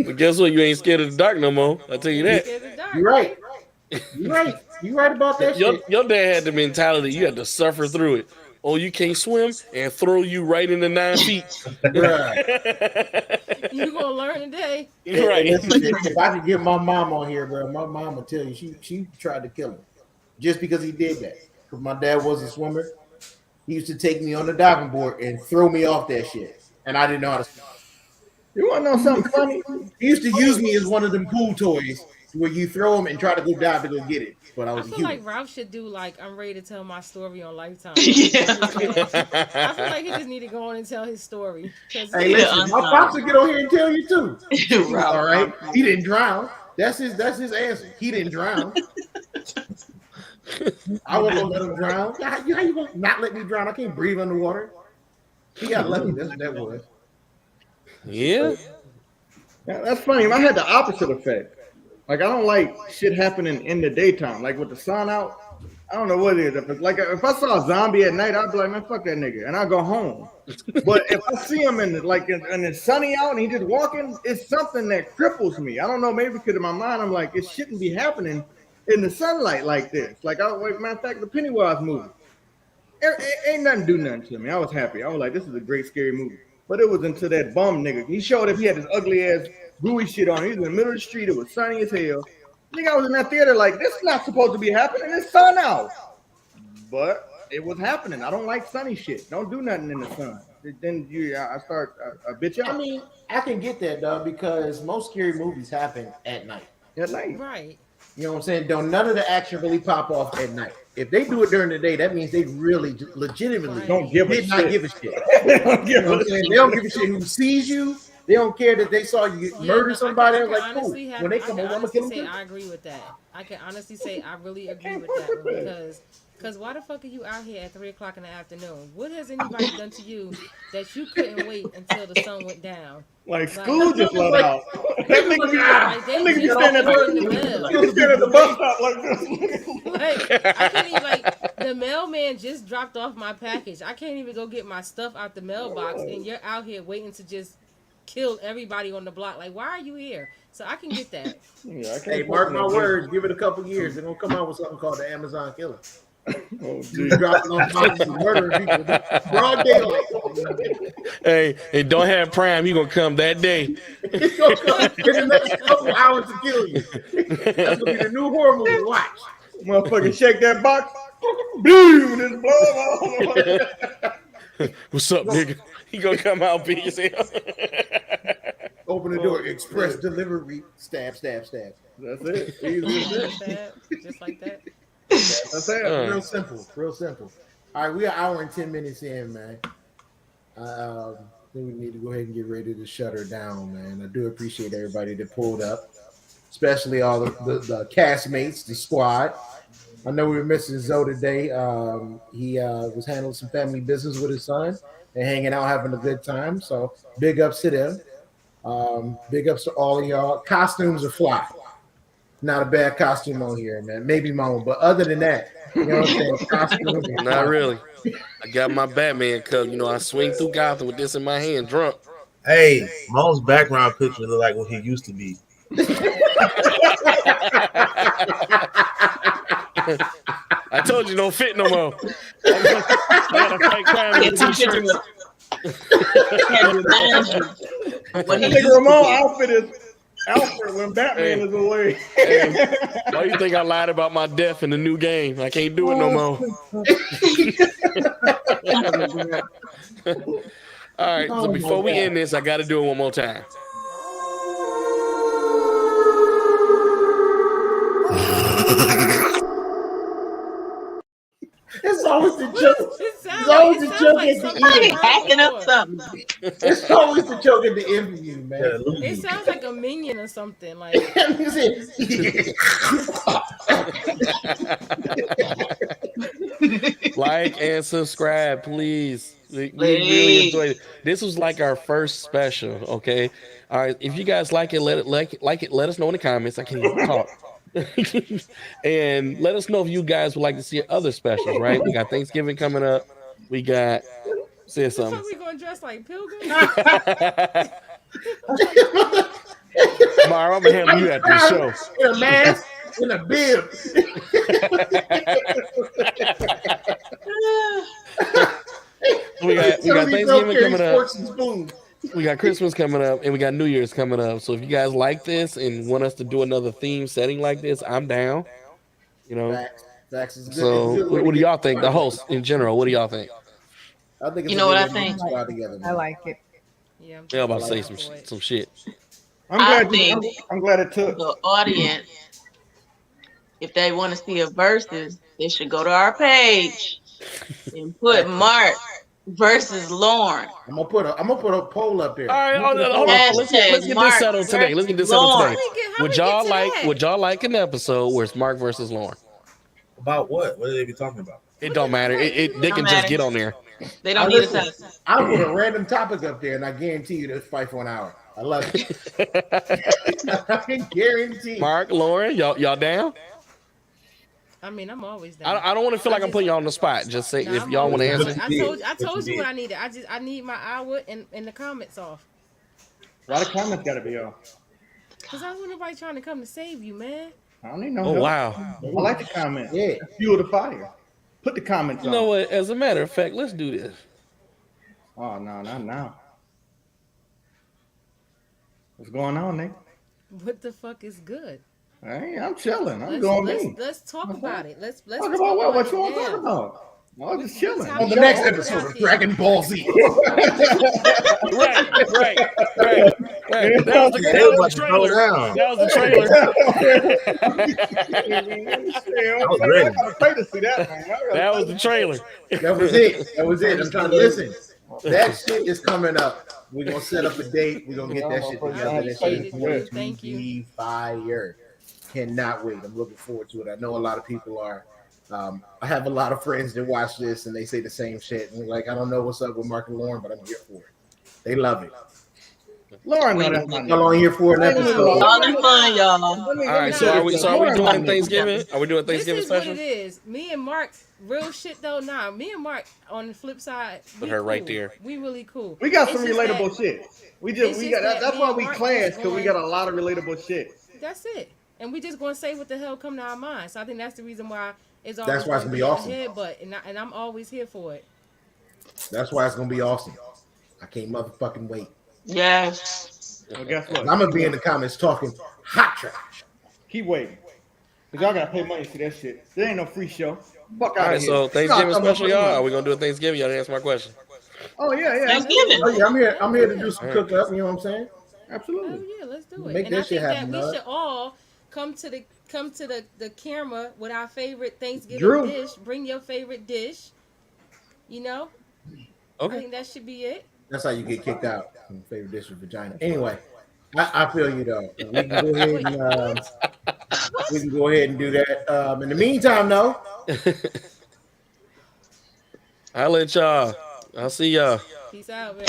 But guess what? You ain't scared of the dark no more. I'll tell you that. Scared of the dark. You're right. You're right. You're right about that shit. Your dad had the mentality you had to suffer through it. Oh, you can't swim and throw you right in the 9 feet. Bruh. You gonna learn today. Right. If I could get my mom on here, bro, my mom would tell you she tried to kill him just because he did that. Because my dad was a swimmer. He used to take me on the diving board and throw me off that shit. And I didn't know how to swim. You want to know something funny? He used to use me as one of them pool toys where you throw him and try to go dive to go get it. But I I was a feel human. like Ralph should do like I'm ready to tell my story on Lifetime. Yeah. I feel like he just need to go on and tell his story. 'Cause Hey, listen, my pops will get on here and tell you too. Ralph, All right, he didn't drown. That's his answer. He didn't drown. I wasn't gonna let him drown. How you gonna not let me drown? I can't breathe underwater. He got lucky. That's what that was. Yeah. Yeah, that's funny. I had the opposite effect. Like I don't like shit happening in the daytime. Like with the sun out, I don't know what it is. If I saw a zombie at night, I'd be like, man, fuck that nigga, and I go home. But if I see him and it's sunny out and he just walking, it's something that cripples me. I don't know, maybe because in my mind I'm like, it shouldn't be happening in the sunlight like this. Like matter of fact, the Pennywise movie, ain't nothing do nothing to me. I was happy. I was like, this is a great scary movie. But it was until that bum nigga. He showed up. He had this ugly ass gooey shit on. He was in the middle of the street. It was sunny as hell. I think I was in that theater like, this is not supposed to be happening. It's sun out. But it was happening. I don't like sunny shit. Don't do nothing in the sun. Then I start a bitch out. I mean, I can get that, dog, because most scary movies happen at night. At night. right. You know what I'm saying? None of the action really pop off at night. If they do it during the day, that means they really legitimately Don't give a did not shit. give a shit. They don't You know what I'm saying? They don't give a shit who sees you. They don't care that they saw you murder somebody. I I can was like, cool. honestly When they come over, I'm gonna kill them. say too. I agree with that. I can honestly say I really agree with that because why the fuck are you out here at 3:00 in the afternoon? What has anybody done to you that you couldn't wait until the sun went down? Like school just let like- out. That nigga Like they nigga just stand at opened the bell. nigga stand at the bus stop like this. Like I can't even like the mailman just dropped off my package. I can't even go get my stuff out the mailbox, and you're out here waiting to just kill everybody on the block. Like, why are you here? So I can get that. Yeah, I can't Hey, mark my words. Give it a couple years. They're gonna come out with something called the Amazon Killer. Oh, Dude, dropping on boxes and murdering people. Broad daylight. Hey, and don't have Prime. He gonna come that day. It's gonna come in the next couple hours to kill you. That's gonna be the new horror movie. Watch. Motherfucker, shake that box. Boom! This blood. What's up, nigga? He gonna come out big as hell. Open the door. Express delivery. Stab, stab, stab. That's it. Easy as Just that. like that. Just like that. That's it. Real simple. Real simple. All right, we are an hour and 10 minutes in, man. I think we need to go ahead and get ready to shut her down, man. I do appreciate everybody that pulled up, especially all the castmates, the squad. I know we were missing Zoe today. He was handling some family business with his son and hanging out, having a good time. So big ups to them. Big ups to all of y'all. Costumes are fly. Not a bad costume on here, man. Maybe Mama, but other than that, you know what I'm saying? Costumes are fly. Not really. I got my Batman cup. You know, I swing through Gotham with this in my hand, drunk. Hey, Mo's background picture look like what he used to be. I told you don't fit no more. I got a fake crime in the t-shirt. What he Nigga used to Ramon be. outfit is Alfred when Batman is away. Why you think I lied about my death in the new game? I can't do it no more. All right, so before we end this, I got to do it one more time. It's always the joke. It sounds It's always it the sounds joke like at the something end. Somebody I've heard hacking up before. something. It's always the joke at the interview, Yeah, man. Louis. It sounds like a minion or something. Like You see, Like and subscribe, please. We really enjoyed it. This was like our first special. Okay. All right. If you guys like it, let it. Let us know in the comments. I can't even talk. And let us know if you guys would like to see other specials. Right. We got Thanksgiving coming up. We got. Say What the something. fuck we gonna dress like pilgrims? Mar, I'm gonna handle you at the show. In a mask, in a bib. We got Thanksgiving coming up. Forks and spoons. We got Christmas coming up, and we got New Year's coming up. So if you guys like this and want us to do another theme setting like this, I'm down. You know. Facts is good. So It's a good way what to do get y'all think? The host in general, what do y'all think? I think it's You a know good what I way to get think? the squad together, I man. like it. Yeah, I'm They're about to say for it. some shit. I I'm think glad it took. the audience, if they want to see a versus, they should go to our page and put Mark versus Lauren. I'm gonna put a poll up there. All right, hold on. Let's get this settled today. Let's get this settled today. Would y'all like an episode where it's Mark versus Lauren? About what? What are they be talking about? It don't matter. They can just get on there. They don't need a I'll put a random topic up there, and I guarantee you they'll fight for an hour. I love it. I guarantee. Mark, Lauren, y'all down? I mean, I'm always down. I don't want to feel like I'm putting y'all on the spot. Just say if I'm y'all want to always answer. down. I told you what I needed. I need my hour and the comments off. A lot of comments got to be off. Cause I don't want nobody trying to come to save you, man. I don't need no Oh help. wow. I like the comments. Yeah. Fuel the fire. Put the comments You on. know what? As a matter of fact, let's do this. Oh no, not now. What's going on, Nick? What the fuck is good? Hey, I'm chilling. I'm doing me. Let's talk about it. Let's Talk about what? What you want to now. talk about? I'm just chilling. On the next episode of Dragon Ball Z. Right. That was the trailer. That was the trailer. I was ready. I'm afraid to see that, man. That was the trailer. That was it. I'm trying to listen. That shit is coming up. We're gonna set up a date. We're gonna get that shit together. That shit is going to Thank you. be fire. Cannot wait. I'm looking forward to it. I know a lot of people are. I have a lot of friends that watch this and they say the same shit. And like, I don't know what's up with Mark and Lauren, but I'm here for it. They love it. Lauren, no, that's not Y'all on here for an episode. All in fun, y'all. All right, so are we doing Thanksgiving? Are we doing This Thanksgiving is what special? it is. Me and Mark, real shit though. Nah, me and Mark on the flip side. Put her right there. We really cool. We got some It's just relatable that- shit. We it's got just that that's me why and we Mark clash just because we going- got a lot of relatable shit. That's it. And we just gonna say what the hell come to our mind. So I think that's the reason why it's always That's why it's gonna be a awesome. headbutt, and I'm always here for it. That's why it's gonna be awesome. I can't motherfucking wait. Yes. Well, guess I'm what? gonna be in the comments talking hot trash. Keep waiting. Because y'all gotta pay money to see that shit. There ain't no free show. Fuck All out right, of here. so Thanksgiving Stop, special, I'm y'all. Are fucking- we gonna do a Thanksgiving? Y'all didn't answer my question. Oh yeah. Thanksgiving. Oh yeah, I'm here to do some cook up. You know what I'm saying? Oh Absolutely. yeah, let's do it. Make And that I shit think that happen, we dog. should all come to the camera with our favorite Thanksgiving Drew. dish. Bring your favorite dish. You know, I Okay. think that should be it. That's how you get kicked out from your favorite dish with vagina. Anyway, I feel you though. We can go ahead and do that. In the meantime, though, I'll let y'all. I'll see y'all. Peace out, man.